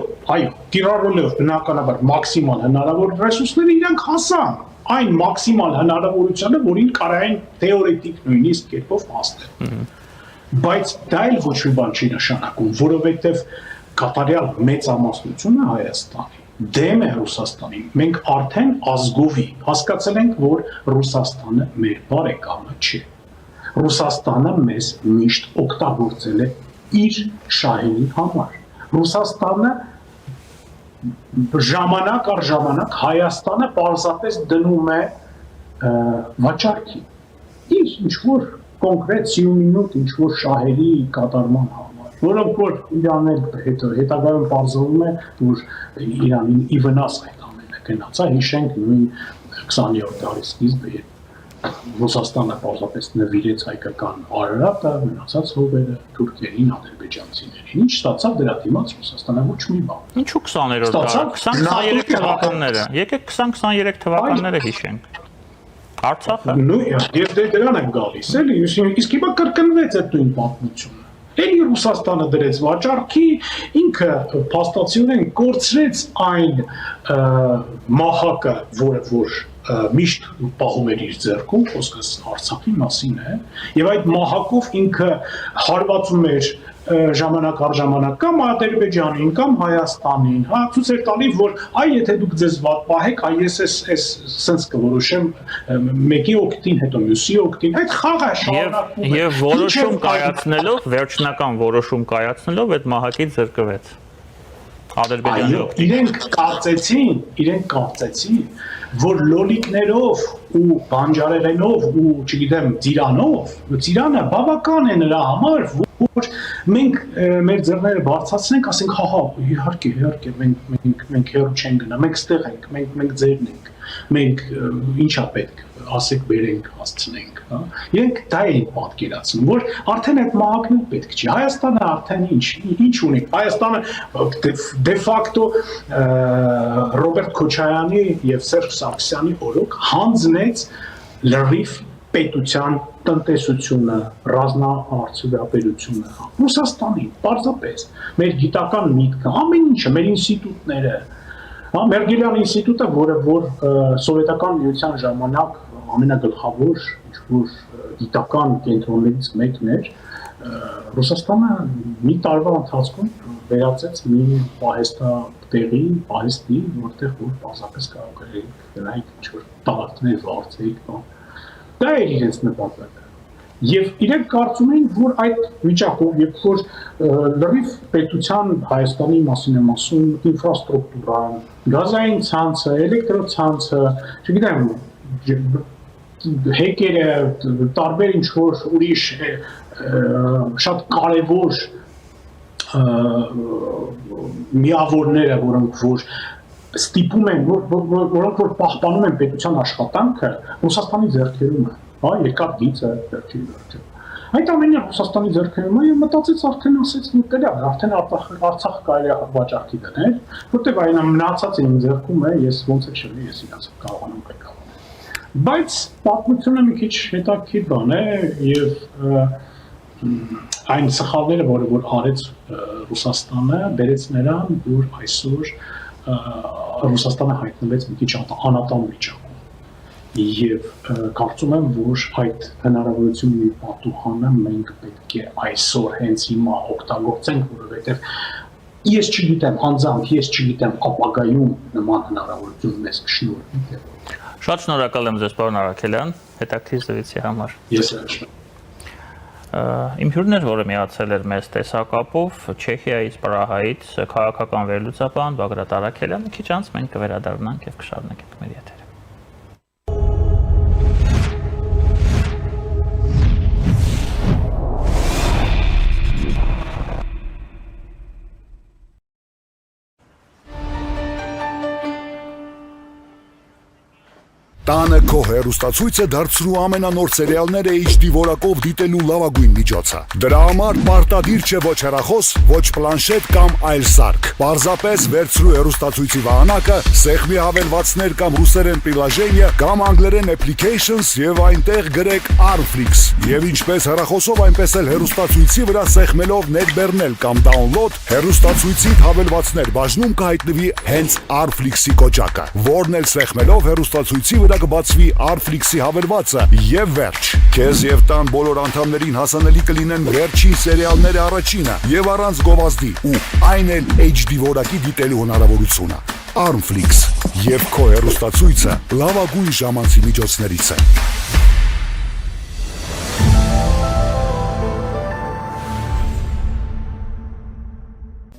կիրառելով բնականաբար մաքսիմալ հնարավոր ռեսուրսները իրենք հասան։ այն մաքսիմալ հնարավորությունը, որին կարային թեորետիկ նույնիսկ կերպով հասնել։ Բայց դա էլ ոչ մի բան չի նշանակում, որովհետև կատարյալ մեծամասնությունը Հայաստանի դեմ է Ռուսաստանին։ Մենք արդեն ազգովի հասկացել ենք, որ Ռուսաստանը մեր բարեկամը չէ։ Ռուսաստանը մեզ միշտ օգտագործել է իր շահերի համար։ Ռուսաստանը ժամանակ առ ժամանակ Հայաստանը պարզապես դնում է վաճառքի։ Իր ինչ-որ կոնկրետ սիումինուտ ինչ-որ շահերի կատարման համար, որոնք որ Իրանն հետագայում պարզվում է, որ Իրանին ի վնաս այդ ամենը գնաց, հիշենք նույն 20-րդ դարի սկիզբը, Ռուսաստանը պարզապես նվիրեց հայկական Արարատը, մնացած հողերը թուրքերին, ադրբեջանցիներին։ Ինչ ստացավ դրա դիմաց Ռուսաստանը ոչ մի բան։ Ինչու 20-րդ դարը, 20-23 թվականները, եկեք 20-23 թվականները հիշենք։ Արցախը։ Ես դրան եմ գալիս, էլի, իսկ հիմա կրկնվեց այդ նույն պատմությունը։ Էլի Ռուսաստանը դրեց վաճառքի, ինքը փաստացիորեն կորցրեց այն մահակը, որը որ միշտ պահում էր իր ձեռքում, խոսքս Արցախի մասին է, եւ այդ մահակով ինքը հարվածում էր ժամանակ առ ժամանակ կամ Ադրբեջանին, կամ Հայաստանին, հա, ցույց էր տալի, որ այ եթե դուք ձեզ վատ պահեք, այ ես էս սենց կորոշեմ մեկի օգտին, հետո մյուսի օգտին, այդ խաղը շարունակվում է։ Եվ որոշում կայացնելով, վերջնական որոշում կայացնելով այդ մահակից զրկվեց Ադրբեջանի օգտին։ Իրենք կարծեցին, որ լոլիկներով ու բանջարեղենով ու, չգիտեմ, ծիրանը բավական է նրա համար, որ մենք մեր ձեռները բարձրացնենք, ասենք, հա, իհարկե, մենք հեռու չենք գնա, մենք ստեղ ենք, մենք ձերն ենք, մենք ինչա պետք, ասեք, բերենք, հասցնենք, հա։ Իրենք դա էին պատկերացնում, որ արդեն այդ մահակն պետք չի։ Հայաստանը արդեն ինչ ունի։ Հայաստանը դե ֆակտո Ռոբերտ Քոչարյանի եւ Սերժ Սարգսյանի օրոք հանձնեց լրիվ պետության տնտեսությունը, ռազմաարդյունաբերությունը Ռուսաստանին, պարզապես մեր գիտական միտքը, ամեն ինչը, մեր ինստիտուտները, Մերգելյան ինստիտուտը, որը որ սովետական միության ժամանակ ամենագլխավոր ինչ-որ գիտական կենտրոններից մեկն էր, Ռուսաստանը մի տարվա ընթացքում վերածեց մի պահեստի, որտեղ որ պարզապես կարող էր նրանք ինչ-որ տարածքներ վարձեիք, դա էր իրենց նպատակը։ Եվ իրենք կարծում էին, որ այդ վիճակով, երբ որ լրիվ պետության Հայաստանի մասին եմ ասում, ինֆրաստրուկտուրան, գազային ցանցը, էլեկտրոցանցը, չգիտեմ, հեկերը, տարբեր ինչ-որ ուրիշ շատ կարևոր միավորները, որոնք որ ստիպում են, որոնք որ պահպանում են պետության աշխատանքը, Ռուսաստանի ձեռքերում է, երկար գիծը, այդ ամենը Ռուսաստանի ձեռքերում է, եւ մտածեց արդեն ասեց նուտելա, արդեն Արցախը կարելի է վաճառքի դնել, որտեղ այն մնացածը իմ ձեռքում է, ես ոնց է չլի, ես իրաց կարողանում ղեկավարել։ Բայց պատմությունը մի քիչ հետաքրքիր բան է եւ այն սխալները, որը որ արեց Ռուսաստանը, բերեց նրան, որ այսօր Ռուսաստանը հայտնվեց մի քիչ անատամ վիճակում։ Եվ կարծում եմ, որ այդ հնարավորությունների պատուհանը մենք պետք է այսօր հենց հիմա օգտագործենք, որովհետև ես չգիտեմ անձամբ, ես չգիտեմ ապագայում նման հնարավորություն մեզ կշնորհվի։ Շատ շնորհակալ եմ ձեզ, պարոն Արաքելյան, հետաքրքիր զրույցի համար։ Ես Իմ հյուրն էր, որը միացել էր մեզ տեսակապով Չեխիայից, Պրահայից քաղաքական վերլուծաբան Բագրատ Արաքելյան, մի քիչ անց մենք կվերադառնանք եւ կշարունակենք մեր եթերը։ Տանը քո հեռուստացույցը դարձրու ամենանոր սերիալները HD որակով դիտելու լավագույն միջոցը։ Դրա համար պարտադիր չէ ոչ հեռախոս, ոչ պլանշետ կամ այլ սարք։ Պարզապես վերցրու հեռուստացույցի վահանակը, սեղմի հավելվածներ կամ ռուսերեն պրիլաժենիա կամ անգլերեն applications եւ այնտեղ գրեք Arflix։ Եվ ինչպես հեռախոսով, այնպես էլ հեռուստացույցի վրա սեղմելով ներբեռնել կամ download, հեռուստացույցի հավելվածներ բաժնում կհայտնվի հենց Arflix-ի կոճակը, որն էլ սեղմելով հեռուստացույցի վրա վրա կբացվի Armflix-ի հավելվածը եւ վերջ։ Քեզ եւ տան բոլոր անդամներին հասանելի կլինեն վերջին սերիալները առաջինը եւ առանց գովազդի ու այն էլ HD որակի դիտելու հնարավորությունը։ Armflix եւ քո հեռուստացույցը լավագույն ժամանցի միջոցներից է։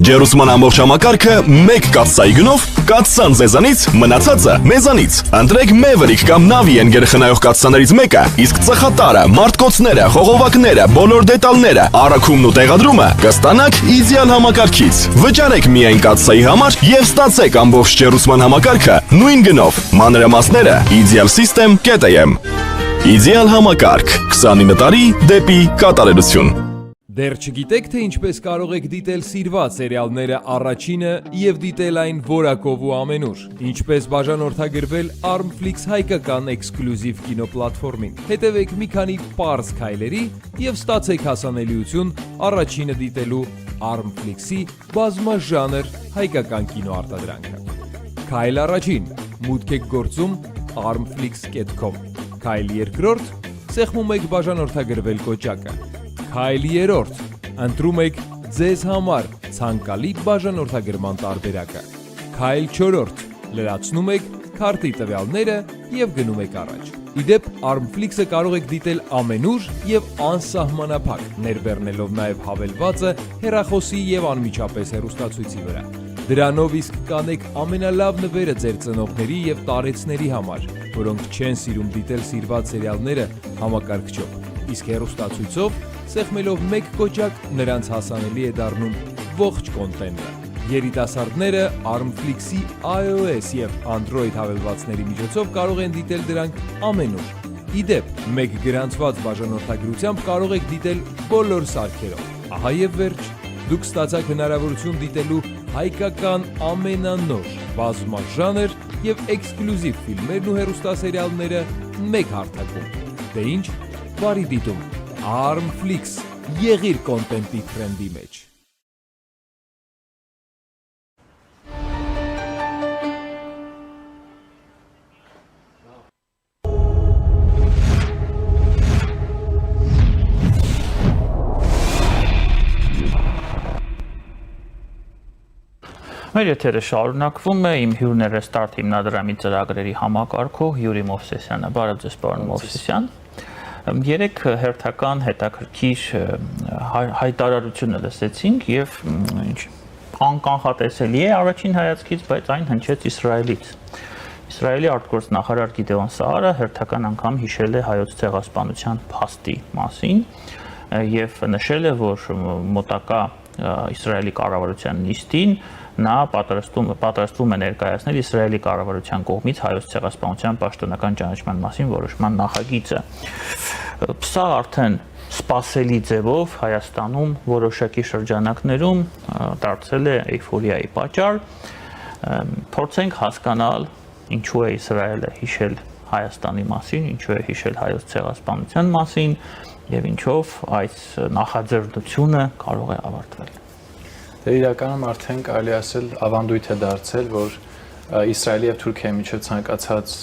Ջերուսման ամբողջ համակարգը մեկ կաթսայի գնով կաթսան ձեզանից, մնացածը մեզանից։ Ընտրեք Maverick կամ Navien գերխնայող կաթսաներից մեկը, իսկ ծխատարը, մարտկոցները, խողովակները, բոլոր դետալները, առաքումն ու տեղադրումը կստանաք իդեալ համակարգից։ Վճարեք միայն կաթսայի համար եւ ստացեք ամբողջ ջերուսման համակարգը նույն գնով։ Մանրամասները idealsystem.am։ Իդեալ համակարգ 29 տարի դեպի կատարելություն։ Դեռ չգիտեք, թե ինչպես կարող եք դիտել սիրված սերիալները առաջինը և դիտել այն որակով ու ամենուր։ Ինչպես բաժանորդագրվել Armflix հայկական էքսկլյուզիվ կինոպլատֆորմին։ Հետևեք մի քանի պարզ քայլերի և ստացեք հասանելիություն առաջինը դիտելու Armflix-ի բազմաժանր հայկական կինոարտադրանքը։ Քայլ առաջին. մուտք եք գործում armflix.com։ Քայլ երկրորդ. սեղմում եք բաժանորդագրվել կոճակը։ Քայլ երրորդ. ընտրում եք ձեզ համար ցանկալի բաժանորդագրման տարբերակը։ Քայլ չորրորդ. լրացնում եք քարտի տվյալները և գնում եք առաջ։ Իդեպ Armflix-ը կարող եք դիտել ամենուր և անսահմանափակ, ներբեռնելով նաև հավելվածը հեռախոսի և անմիջապես հեռուստացույցի վրա։ Դրանով իսկ կանեք ամենալավ նվերը ձեր ծնողների և տարեցների համար, որոնք չեն սիրում դիտել սիրված սերիալները համակարգչով, իսկ հեռուստացույցով սեղմելով մեկ կոճակ նրանց հասանելի է դառնում ողջ կոնտենտը։ Երիտասարդները Armflix-ի iOS և Android հավելվածների միջոցով կարող են դիտել դրանք ամենուր։ Իդեպ, մեկ գրանցված բաժանորդագրությամբ կարող եք դիտել բոլոր սարքերով։ Ահա և վերջ, դուք ստացաք հնարավորություն դիտելու հայկական ամենանոր, բազմաժանր և էքսկլյուզիվ ֆիլմերն ու հեռուստասերիալները մեկ հարթակում։ Դե ինչ, բարի դիտում։ Armflix, եղիր կոնտենտի թրենդի մեջ։ Մեր եթերը շարունակվում է, իմ հյուրն է Restart հիմնադրամի ծրագրերի համակարգող Յուրի Մովսեսյանը։ Բարև ձեզ, պարոն Մովսեսյան։ Երեք հերթական հետաքրքիր հայտարարությունը լսեցինք եւ անկանխատեսելի է առաջին հայացքից, բայց այն հնչեց Իսրայելից։ Իսրայելի արտգործնախարար Գիդեոն Սաարը հերթական անգամ հիշել է հայոց ցեղասպանության փաստի մասին եւ նշել է, որ մոտակա Իսրայելի կառավարության նիստին նա պատրաստվում է ներկայացնել Իսրայելի կառավարության կողմից հայոց ցեղասպանության պաշտոնական ճանաչման մասին որոշման նախագիծը։ Սա արդեն սպասելի ձևով Հայաստանում որոշակի շրջանակներում դարձել է էйֆորիայի պատճառ։ Փորձենք հասկանալ, ինչու է Իսրայելը հիշել Հայաստանի մասին, ինչու է հիշել հայոց ցեղասպանության մասին եւ ինչով այս նախաձեռնությունը կարող է ավարտվել։ Դե իրականում արդեն կարելի ասել ավանդույթ է դարձել, որ Իսրայելի եւ Թուրքիայի միջև ցանկացած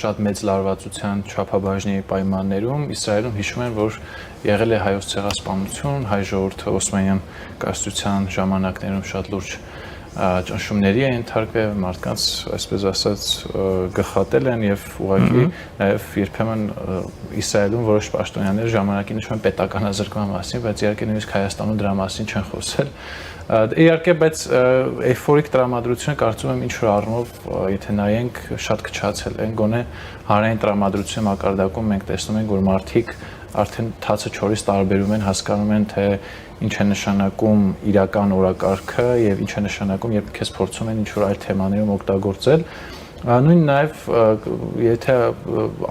շատ մեծ լարվածության չափաբաժնի պայմաններում Իսրայելում հիշում են, որ եղել է հայոց ցեղասպանություն, հայ ժողովուրդը Օսմանյան կայսրության ժամանակներում շատ լուրջ ճնշումների է ենթարկվել, մարդկանց, այսպես ասած, գխատել են եւ ուղղակի նաեւ երբեմն Իսրայելում որոշ պաշտոնյաներ ժամանակին նշում են պետականազրկման մասին, բայց իհարկե նույնիսկ Հայաստանում դրա մասին չեն խոսել։ Իհարկե, բայց էйֆորիկ տրամադրությունը կարծում եմ ինչ-որ առումով, եթե նայենք, շատ քչացել են, գոնե հանրային տրամադրության մակարդակում մենք տեսնում ենք, որ մարդիկ արդեն թացը չորից տարբերում են, հասկանում են, թե ինչ է նշանակում իրական օրակարգը եւ ինչ է նշանակում, երբ քեզ փորձում են ինչ-որ այլ թեմաներում օգտագործել։ Նույն նաև եթե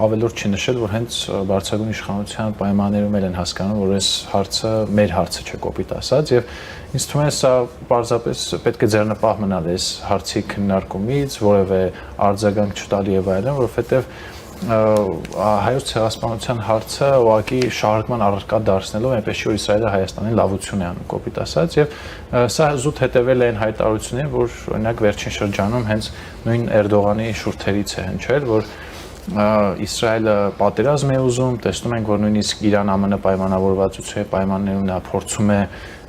ավելորդ չի նշել, որ հենց բարձրագույն իշխանության պայմաններում են հասկանում, որ այս հարցը մեր հարցը չէ, կոպիտ ասած, եւ ինձ թվում է սա պարզապես պետք է ձեռնպահ մնալ այս հարցի քննարկումից, որևէ արձագանք չտալ եւ այլն, որովհետեւ հայոց ցեղասպանության հարցը ուղղակի շարժման առարկա դարձնելով այնպես չի, որ Իսրայելը Հայաստանին լավություն է անում, կոպիտ ասած, եւ սա զուտ հետևել է այն հայտարարություններին, որ օրինակ վերջին շրջանում հենց նույն Էրդողանի շուրթերից է հնչել, որ Իսրայելը պատերազմ է ուզում, տեսնում ենք, որ նույնիսկ Իրան ԱՄՆ պայմանավորվածության պայմաններում նա փորձում է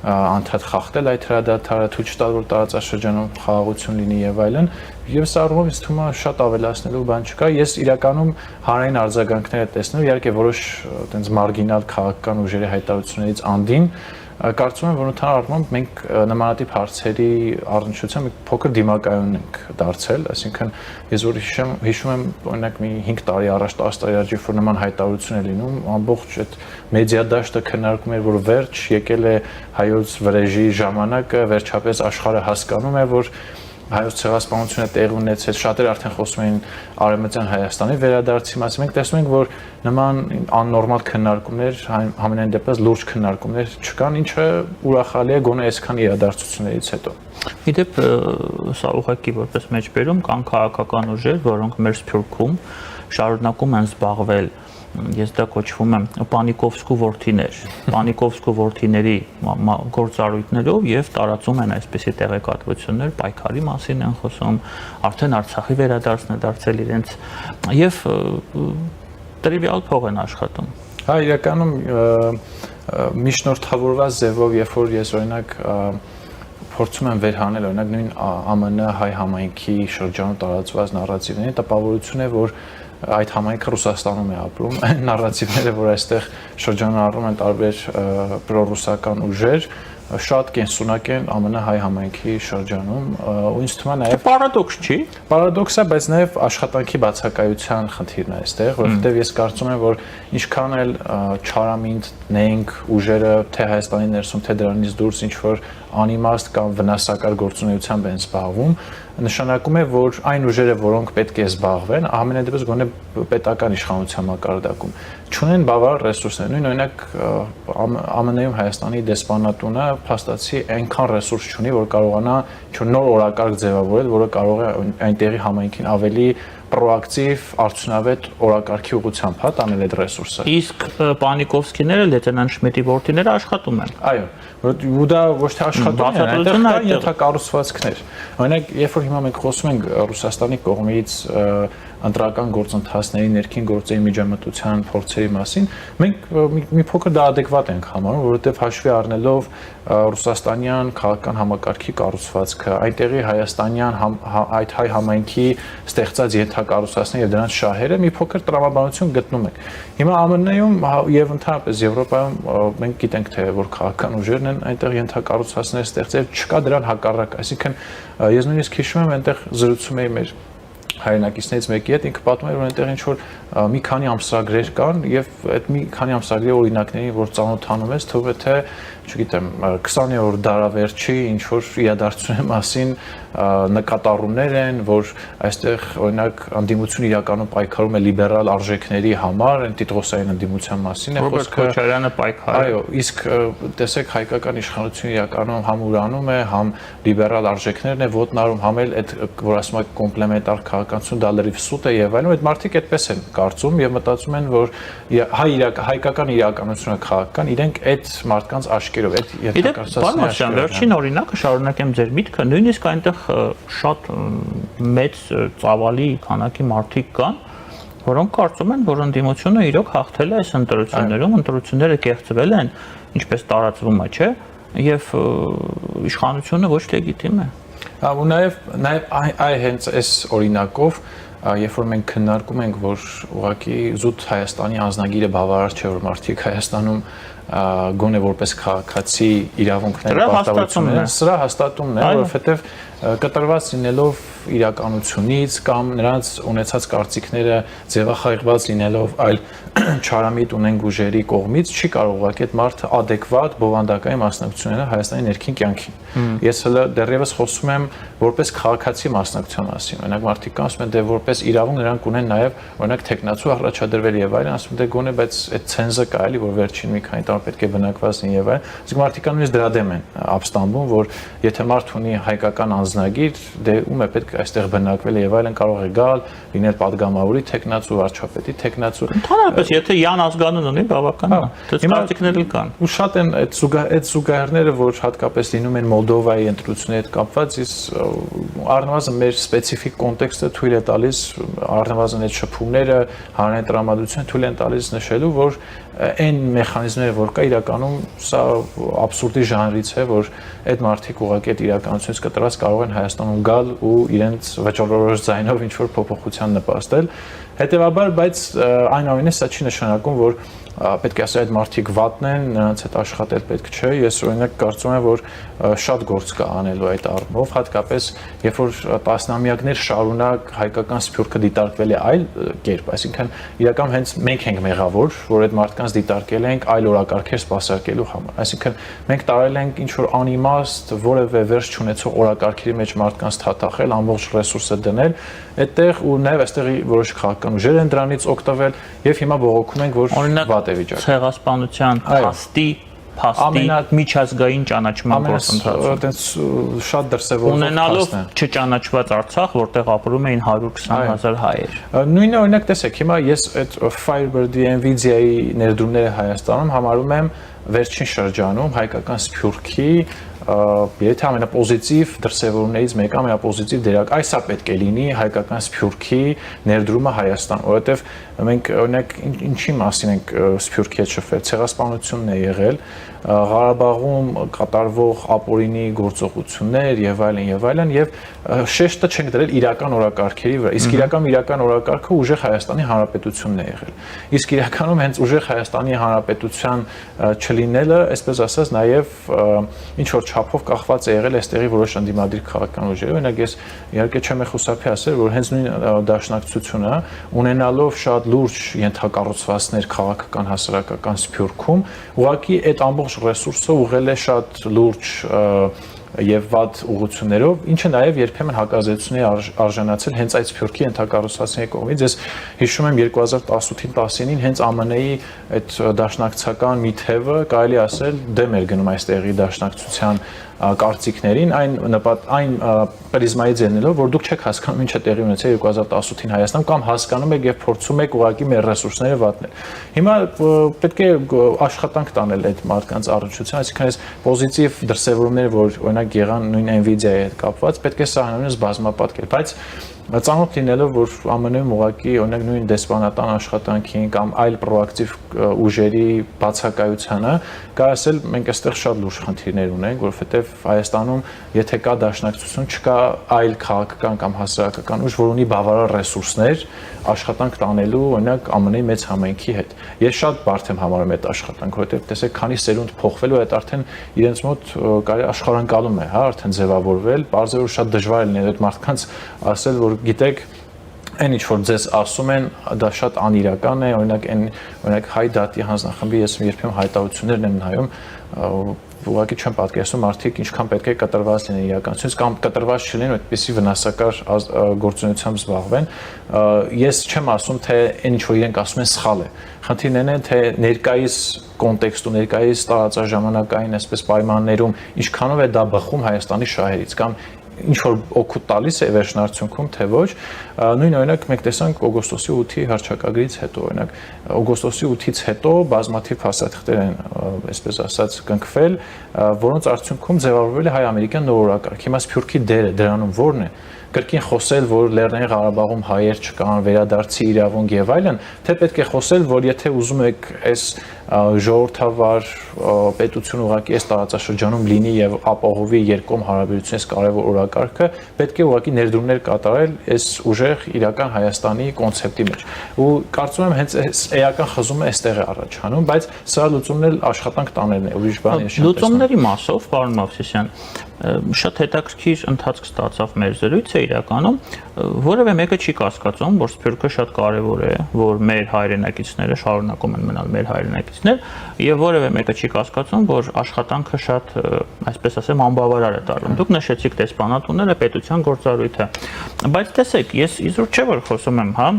անդադ խախտել այդ հրադադարը, թույլ չտալ, որ տարածաշրջանում խաղաղություն լինի եւ այլն, եւ սա առումով ինձ թվում է շատ ավելացնելու բան չկա։ Ես իրականում հանրային արձագանքները տեսնեմ, իհարկե որոշ այտենց մարգինալ քաղաքական ուժերի հայտարարություններից անդին կարծում եմ, որ ընդհանուր առմամբ մենք նմանատիպ հարցերի առնչությամբ մի փոքր դիմակայուն ենք դարձել, այսինքն ես որ հիշում եմ օրինակ մի 5 տարի առաջ, 10 տարի առաջ, որ նման հայտարարություն է լինում, ամբողջ այդ մեդիա դաշտը քննարկում էր, որ վերջ եկել է հայոց վրեժի ժամանակը, վերջապես աշխարհը հասկանում է, որ հայոց ցեղասպանությունը տեղի ունեցել, շատերը արդեն խոսում էին Արևմտյան Հայաստանի վերադարձի մասին։ Մենք տեսնում ենք, որ նման աննորմալ քննարկումներ, համենայն դեպս լուրջ քննարկումներ չկան, ինչը ուրախալի է գոնե այսքան իրադարձություններից հետո։ Իդեպ սա ուղղակի որպես մեջբերում կան քաղաքական ուժեր, որոնք մեր Սփյուռքում շարունակում են զբաղվել, ես դա կոչվում եմ Պանիկովսկու որդիներ, Պանիկովսկու որդիների գործառույթներով եւ տարածում են այսպիսի տեղեկատվություններ, պայքարի մասին են խոսում, արդեն Արցախի վերադարձն է դարձել իրենց եւ տրիվիալ փող են աշխատում։ Հա, իրականում միջնորդավորված ձևով, երբ որ ես օրինակ փորձում եմ վերհանել օրինակ նույն ԱՄՆ հայ համայնքի շրջանում տարածված նարատիվներին, տպավորություն է, որ այդ համայնքը Ռուսաստանում է ապրում, այն նարատիվները, որ այստեղ շրջանառում են տարբեր պրոռուսական ուժեր, շատ կենսունակ են ԱՄՆ հայ համայնքի շրջանում, ու ինձ թվում է նաև պարադոքս չի։ Պարադոքս է, բայց նաև աշխատանքի բացակայության խնդիրն է այստեղ, որովհետև ես կարծում եմ, որ ինչքան էլ չարամիտ ուժերը թե Հայաստանի ներսում, թե դրանից դուրս ինչ որ անիմաստ կամ վնասակար գործունեությամբ են զբաղվում, նշանակում է, որ այն ուժերը, որոնք պետք է զբաղվեն, ամենադեպս գոնե պետական իշխանության մակարդակում, չունեն բավարար ռեսուրսներ։ Նույն օրինակ ԱՄՆ-ում Հայաստանի դեսպանատունը փաստացի այնքան ռեսուրս չունի, որ կարողանա նոր օրակարգ ձևավորել, որը կարող է այնտեղի համայնքին ավելի պրոակտիվ, արդյունավետ օրակարգի ուղղությամբ տանել այդ ռեսուրսը։ Իսկ Պանիկովսկիները, լեյտենանտ Շմիդտի որդիները աշխատում են։ Այո, ու դա ոչ թե աշխատում են, այդտեղ կան ենթակառուցվածքներ։ Օրինակ, երբ որ հիմա մենք խոսում ենք Ռուսաստանի կողմից ընտրական գործընթացների, ներքին գործերի միջամտության փորձերի մասին, մենք մի փոքր դա adekvat ենք համարում, որովհետև հաշվի առնելով ռուսաստանյան քաղաքական համակարգի կառուցվածքը, այնտեղի հայաստանյան այդ հայ համայնքի ստեղծած ենթակառուցվածքները եւ դրանց շահերը մի փոքր տրամաբանություն գտնում ենք։ Հիմա ԱՄՆ-ում եւ ընդհանրապես Եվրոպայում մենք գիտենք թե որ քաղաքական ուժերն են այնտեղ ենթակառուցվածքներ ստեղծել, չկա դրան հակառակ, այսինքն ես նույնիսկ հիշում եմ այնտեղ զրուցում էի մեր հայրենակիցներից մեկի հետ, ինքը պատմում էր, որ այնտեղ ինչ որ մի քանի ամսագրեր կան եւ այդ մի քանի ամսագրի օրինակներին, որ ծանոթանում ես, թվում է թե, չգիտեմ, 20-րդ դարավերջի ինչ որ իրադարձությունների մասին նկատառումներ են, որ այստեղ օրինակ անդիմություն իրականում պայքարում է լիբերալ արժեքների համար, այն տիտրոսային անդիմության մասին է խոսքը։ Քոչարյանը պայքար։ Այո, իսկ տեսեք հայկական իշխանությունը իրականում համ ուրանում է, համ լիբերալ արժեքներն է ոտնարում, համ էլ այդ որ ասում է կոմպլեմենտար քաղաքականություն դա լրիվ սուտ է եւ այլն, այդ մարդիկ այդպես են կարծում եւ մտածում են, որ հայկական իրականությունը քաղաքական իրենք այդ մարդկանց աշկերով այդ ենթակառուցվածքները։ Վերջին օրինակը շարունակեմ ձեր միտքը, նույնիսկ այնտեղ շատ մեծ ծավալի քանակի մարդիկ կան, որոնք կարծում են, որ ընդդիմությունը իրոք հաղթել է այս ընտրություններում, ընտրությունները կեղծվել են, ինչպես տարածվում է, չէ, եւ իշխանությունը ոչ լեգիտիմ է։ Ու նաեւ հենց այս օրինակով երբ որ մենք քննարկում ենք, որ ուղղակի զուտ Հայաստանի անձնագիրը բավարար չէ, որ մարդիկ Հայաստանում գոնե որպես քաղաքացի իրավունքներ պարտավորություններ են, սրա հաստատումն է, որովհետև կտրված լինելով իրականությունից կամ նրանց ունեցած կարծիքները ձևախաղված լինելով այլ չարամիտ ունենք ուժերի կողմից չի կարող ուղղակի այդ մարդը adekvat բովանդակային մասնակցություն ունենալ Հայաստանի ներքին կյանքին։ Ես հələ դեռևս խոսում եմ որպես քաղաքացի մասնակցության մասին։ Օրինակ մարդիկ ասում են, դե որպես իրավունք նրանք ունեն նաև օրինակ տեխնացու առաջադրվել եւ այլն, ասում են դե գոնե բայց այդ ցենզը կա էլի, որ վերջին մի քանի տարի պետք է բնակված լինի եւ այլն։ Իսկ մարդիկ նույնիսկ դրա դեմ են ապստամբում, որ եթե մարդ ունի հայկական անձնագիր, դե ում է պետք այստեղ բնակվել եւ այլն, կարող է գալ, լինել падգամավորի տեխնացու, վարչապետի տեխնացու։ Ընդհանրապես, եթե Յան ազգանուն ունի, բավական է։ Դες կարծիքներ կան։ Ու շատ են այդ զուգահեռները, որ հատկապես լինում են Մոլդովայի ընտրությունների հետ կապված, իսկ առնվազն մեր սպეციფიկ կոնտեքստը թույլ է տալիս առնվազն այդ շփումները, հանրային տրամադրությունը թույլ են տալիս նշելու, որ այն մեխանիզմները, որ կա իրականում, սա աբսուրդի ժանրից է, որ այդ մարդիկ ուղղակի այդ իրականությունից կտրած կարող են Հայաստանում գալ ու իրենց վճռորոշ ձայնով ինչ-որ փոփոխության նպաստել։ Հետևաբար, բայց այնուամենայնիվ սա չի նշանակում, որ պետք է ասել այդ մարդիկ վատն են, նրանց հետ աշխատել պետք չէ։ Ես օրինակ կարծում եմ, որ շատ գործ կա անելու այդ առումով, հատկապես երբ որ տասնամյակներ շարունակ հայկական սփյուռքը դիտարկվել է այլ կերպ, այսինքն իրական հենց մենք ենք մեղավոր, որ այդ մարդկանց դիտարկել ենք այլ օրակարգեր սպասարկելու համար։ Այսինքն մենք տարել ենք ինչ որ անիմաստ, որևէ վերջ չունեցող օրակարգերի մեջ մարդկանց թաթախել, ամբողջ ռեսուրսը դնել այդտեղ ու նաև այստեղի որոշ քաղաքական ուժեր են դրանից օգտվել եւ հիմա բողոքում ենք, որ վատ է վիճակը։ Ցեղասպանության փաստի միջազգային ճանաչման գործընթացը։ Այդպես շատ դրսևորվող ունենալով չճանաչված Արցախ, որտեղ ապրում էին 120,000 հայեր։ Նույնը օրինակ տեսեք, հիմա ես այդ Firebird-ի, Nvidia-ի ներդրումները Հայաստանում համարում եմ վերջին շրջանում հայկական սփյուռքի եթե ամենապոզիտիվ դրսևորումներից մեկը, ամենապոզիտիվ դերակ, այսա պետք է լինի հայկական սփյուռքի ներդրումը Հայաստան, որովհետև մենք օրինակ ինչի մասին ենք սփյուռքի հետ շփվել, ցեղասպանությունն է եղել, Ղարաբաղում կատարվող ապօրինի գործողություններ եւ այլն եւ շեշտը չենք դրել իրական օրակարգերի վրա։ Իսկ իրական օրակարգը ուժեղ Հայաստանի Հանրապետությունն է եղել։ Իսկ իրականում հենց ուժեղ Հայաստանի Հանրապետության չլինելը, այսպես ասած, նաեւ ինչ որ չափով կախված է եղել այստեղի որոշ ընդդիմադիր քաղաքական ուժերի։ Օրինակ ես իհարկե չեմ խուսափի ասել, որ հենց նույն դաշնակցությունը ունենալով շատ լուրջ ենթակառուցվածքներ քաղաքական հասարակական սփյուռքում, ուղղակի այդ ամբողջ ռեսուրսը ուղղել է շատ լուրջ եւ վատ ուղղություններով, ինչը նաեւ երբեմն հակազդեցությունների արժանացել հենց այդ սփյուռքի ենթակառուցվածքների կողմից։ Ես հիշում եմ 2018-19 հենց ԱՄՆ-ի այդ դաշնակցական մի թևը, կարելի ասել, դեմ էր գնում այստեղի դաշնակցության կարծիքներին, այն պրիզմայից ելնելով, որ դուք չեք հասկանում ինչ է տեղի ունեցել 2018-ին Հայաստանում կամ հասկանում եք եւ փորձում եք ուղղակի մեր ռեսուրսները վատնել։ Հիմա պետք է աշխատանք տանել այդ մարդկանց առողջության, այսինքն այս պոզիտիվ դրսևորումները, որ օրինակ եղան նույն Nvidia-ի հետ կապված, պետք է սահմանել բազմապատկել, բայց ծանոթ լինելով, որ ԱՄՆ-ում ուղղակի օրինակ նույն դեսպանատան աշխատանքին կամ այլ պրոակտիվ ուժերի բացակայությանը, կա ասել մենք այստեղ շատ լուրջ խնդիրներ ունենք, որովհետև Հայաստանում եթե կա դաշնակցություն, չկա այլ քաղաքական կամ հասարակական ուժ, որ ունի բավարար ռեսուրսներ աշխատանք տանելու օրինակ ԱՄՆ-ի մեծ համայնքի հետ։ Ես շատ բարդ եմ համարում այդ աշխատանքը, որովհետև տեսեք, քանի սերունդ փոխվելու այդ արդեն իրենց մոտ կարելի աշխարհընկալում է, հա, արդեն ձևավորվել, բարձր որ շատ դժվար է լինել այդ մարդկանց ասել, որ գիտեք, այն ինչ որ ձեզ ասում են, դա շատ անիրական է, օրինակ հայ դատի հանձնախմբի ես երբեմն հայտարարություններն եմ նայում, ուղղակի չեմ պատկերացնում մարդիկ ինչքան պետք է կտրված լինեն իրականությունից կամ կտրված չլինեն, այդպեսի վնասակար գործունեությամբ զբաղվեն։ Ես չեմ ասում, թե այն ինչ որ իրենք ասում են սխալ է։ Խնդիրն է, թե ներկայիս կոնտեքստում, ներկայիս տարածաժամանակային այսպես պայմաններում ինչքանով է դա բխում Հայաստանի շահերից կամ ինչ որ օգուտ տալիս է վերջնարդյունքում, թե ոչ։ Նույն օրինակ մենք տեսանք օգոստոսի 8-ի հռչակագրից հետո, օրինակ օգոստոսի 8-ից հետո բազմաթիվ փաստաթղթեր են, այսպես ասած, կնքվել, որոնց արդյունքում ձևավորվել է հայ-ամերիկյան նոր օրակարգ։ Հիմա սփյուռքի դերը դրանում ո՞րն է։ Կրկին խոսել, որ Լեռնային Ղարաբաղում հայեր չկան, վերադարձի իրավունք եւ այլն, թե պետք է խոսել, որ եթե ուզում եք այս ժողովրդավար պետություն ուղղակի այս տարածաշրջանում լինի եւ ապահովի երկկողմ հարաբերությունից կարեւոր օրակարգը, պետք է ուղղակի ներդրումներ կատարել այս ուժեղ իրական Հայաստանի կոնցեպտի մեջ։ Ու կարծում եմ հենց այս էական խզումը այստեղ է առաջանում, բայց սա լուծումն էլ աշխատանք տանելն է, ուրիշ բան ես չեմ տեսնում։ Լուծումների մասով, պարոն Մովսիսյան, շատ հետաքրքիր ընթացք ստացավ մեր զրույցը իրականում, որևէ մեկը չի կասկածում, որ սփյուռքը շատ կարևոր է, որ մեր հայրենակիցները շարունակում են մնալ մեր հայրենակիցներ, եւ որևէ մեկը չի կասկածում, որ աշխատանքը շատ, այսպես ասեմ, անբավարար է դառնում։ Դուք նշեցիք դեսպանատունները, պետության գործառույթը, բայց տեսեք, ես իզուր չէ որ խոսում եմ, հա,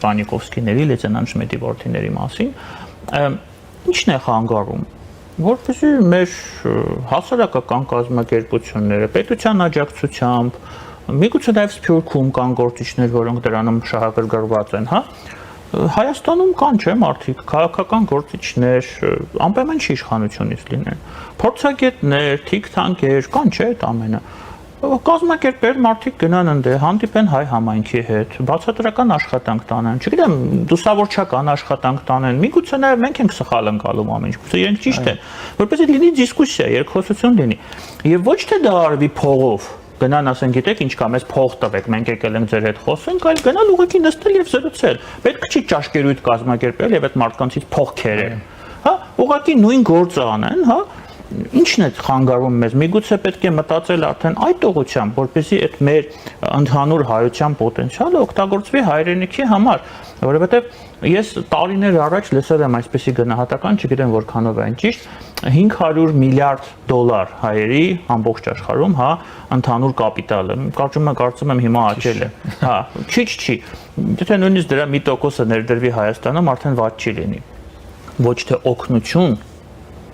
Պանիկովսկիների, լեյտենանտ Շմիդտի որդիների մասին, ինչն է խանգարում որպեսզի մեր հասարակական կազմակերպությունները պետության աջակցությամբ, միգուցե նաև Սփյուռքում կան գործիչներ, որոնք դրանում շահագրգռված են, հա, Հայաստանում կան չէ մարդիկ, քաղաքական գործիչներ, անպայման չի իշխանությունից լինեն, փորձագետներ, թիքթանկեր, կան չէ այդ ամենը։ Կազմակերպեր մարդիկ գնան ընդ հանդիպեն հայ համայնքի հետ, բացատրական աշխատանք տանեն, չգիտեմ, դուսավորչական աշխատանք տանեն, միգուցե նաև մենք ենք սխալ ընկալում ամեն ինչ, գուցե իրենք ճիշտ են, որպեսզի լինի դիսկուսիա, երկխոսություն լինի։ Եվ ոչ թե դա արվի փողով, գնան ասեն, գիտեք, ինչ կա, մեզ փող տվեք, մենք եկել ենք ձեր հետ խոսենք, այլ գնալ ուղղակի նստել եւ զրուցել։ Պետք չի ճաշկերույթ կազմակերպել եւ այդ մարդկանցից փող քերել։ Հա, ուղղակի նույն գործը անեն, հա, ինչն է խանգարում մեզ։ Միգուցե պետք է մտածել արդեն այդ ուղղությամբ, որպեսզի այդ մեր ընդհանուր հայության պոտենցիալը օգտագործվի հայրենիքի համար, որովհետեւ ես տարիներ առաջ լսել եմ այսպեսի գնահատական, չգիտեմ որքանով է ճիշտ, 500 միլիարդ դոլար հայերի ամբողջ աշխարհում, հա, ընդհանուր կապիտալը։ Կարծում եմ հիմա աճել է։ Հա, քիչ չի։ Եթե նույնիսկ դրա 1%-ը ներդրվի Հայաստանում, արդեն վատ չի լինի։ Ոչ թե օգնություն,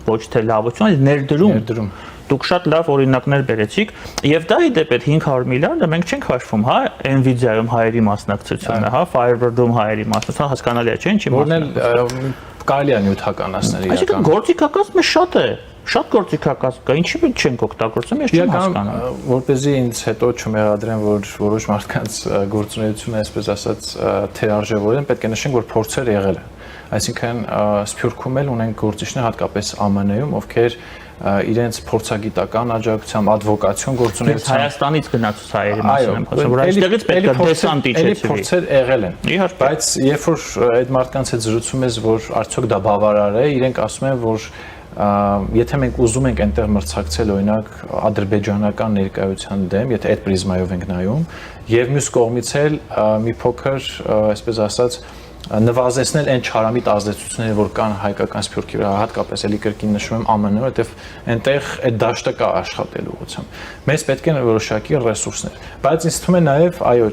ոչ թե լավություն, այլ ներդրում։ Դուք շատ լավ օրինակներ բերեցիք, եւ դա ի դեպ այդ 500 միլիարդը մենք չենք հաշվում, հա, Nvidia-ում հայերի մասնակցությունը, հա, Firebird-ում հայերի մասնակցությունը, հասկանալի է, չէ՞, ինչի մասնակցությունը։ Կարելի է նյութականացնել իրական։ Այսինքն գործիքակազմը շատ է, շատ գործիքակազմ կա, ինչի՞ մենք չենք օգտագործում, ես չեմ հասկանում։ Որպեսզի ինձ հետո չմեղադրեն, որ որոշ մարդկանց գործունեությունը, այսպես ասած, թերարժևորեն, պետք է նշենք, որ փորձեր եղել են։ Այսինքն Սփյուռքում էլ ունենք գործիչներ, հատկապես ԱՄՆ-ում, ովքեր իրենց փորձագիտական աջակցությամբ, ադվոկացիոն գործունեությամբ Հայաստանից գնացած հայերի մասին եմ խոսում, որ այստեղից պետք է դեսանտ իջեցվի։ Փորձեր եղել են։ Բայց երբ որ այդ մարդկանց հետ զրուցում ես, որ արդյոք դա բավարար է, իրենք ասում են, որ եթե մենք ուզում ենք այնտեղ մրցակցել օրինակ ադրբեջանական ներկայության դեմ, եթե այդ պրիզմայով ենք նայում, եւ մյուս կողմից էլ մի փոքր, այսպես ասած, նվազեցնել այն չարամիտ ազդեցությունները, որ կան հայկական Սփյուռքի վրա, հատկապես էլի կրկին նշում եմ ԱՄՆ-ը, որտեվ այնտեղ այդ դաշտը կա աշխատելու ուղղությամբ։ Մեզ պետք են որոշակի ռեսուրսներ։ Բայց ինձ թվում է նաև, այո,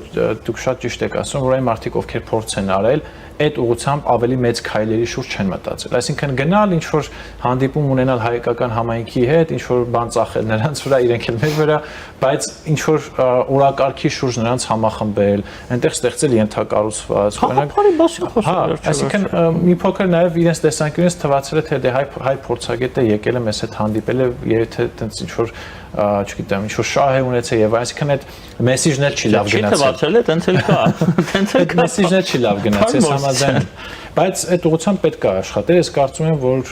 դուք շատ ճիշտ եք ասում, որ այն մարդիկ, ովքեր փորձ են արել, այդ ուղղությամբ ավելի մեծ քայլերի շուրջ չեն մտածել։ Այսինքն գնալ ինչ որ հանդիպում ունենալ հայկական համայնքի հետ, ինչ որ բան ծախել նրանց վրա, իրենք էլ մեր վրա, բայց ինչ որ օրակարգի շուրջ նրանց համախմբել, այնտեղ ստեղծել ենթակառուցված, Հա, այսինքն մի փոքր նաև իրենց տեսանկյունից թվացել է, թե դե հայ փորձագետը եկել է մեզ հետ հանդիպել է, եթե այդպես ինչ որ չգիտեմ, ինչ որ շահ է ունեցել եւ այսինքն այդ մեսիջն էլ չի լավ գնացել։ Չի թվացել է, տենց էլ կա։ Տենց էլ կա։ Մեսիջն էլ չի լավ գնացել, համաձայն եմ։ Բայց այդ ուղղությամբ պետք է աշխատել։ Ես կարծում եմ, որ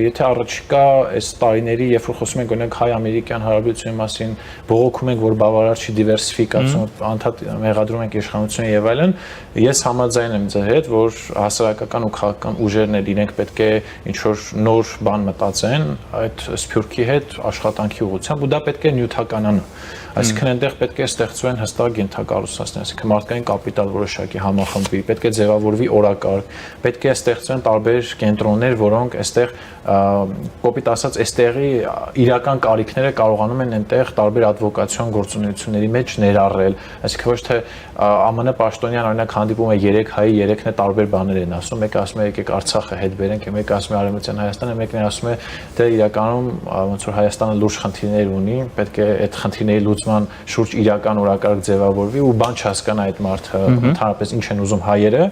եթե առաջիկա այս տարիների, երբ որ խոսում ենք օրինակ հայ-ամերիկյան հարաբերությունների մասին, բողոքում ենք, որ բավարար չի դիվերսիֆիկացումը, անդադ մեղադրում ենք իշխանությունը եւ այլն, ես համաձայն եմ ձեր հետ, որ հասարակական ու քաղաքական ուժերն էլ իրենք պետք է ինչ որ նոր բան մտածեն այդ Սփյուռքի հետ աշխատանքի ուղղությամբ, ու դա պետք է նյութականանա։ Այսինքն այնտեղ պետք է ստեղծվեն հստակ ենթակառուցվածքներ, այսինքն մարդկային կապիտալ որոշակի համախմբվի, պետք է ձևավորվի օրակարգ, պետք է ստեղծվեն տարբեր կենտրոններ, որոնք այստեղ կոպիտ ասած այստեղի իրական կարիքները կարողանում են այնտեղ տարբեր ադվոկացիոն գործունեությունների մեջ ներառել, այսինքն ոչ թե ԱՄՆ պաշտոնյան օրինակ հանդիպում է 3 հայ, 3-ն է տարբեր բաներ են ասում, մեկը ասում է եկեք Արցախը հետ բերենք, մեկը ասում է Արևմտյան Հայաստանը, մեկն է ասում է դե իրականում ոնց որ Հայաստանը լուրջ խնդիրներ ունի, պետք է այդ խնդիրների լուծման շուրջ իրական օրակարգ ձևավորվի ու բան չհասկանա այդ մարդը ընդհանրապես ինչ են ուզում հայերը,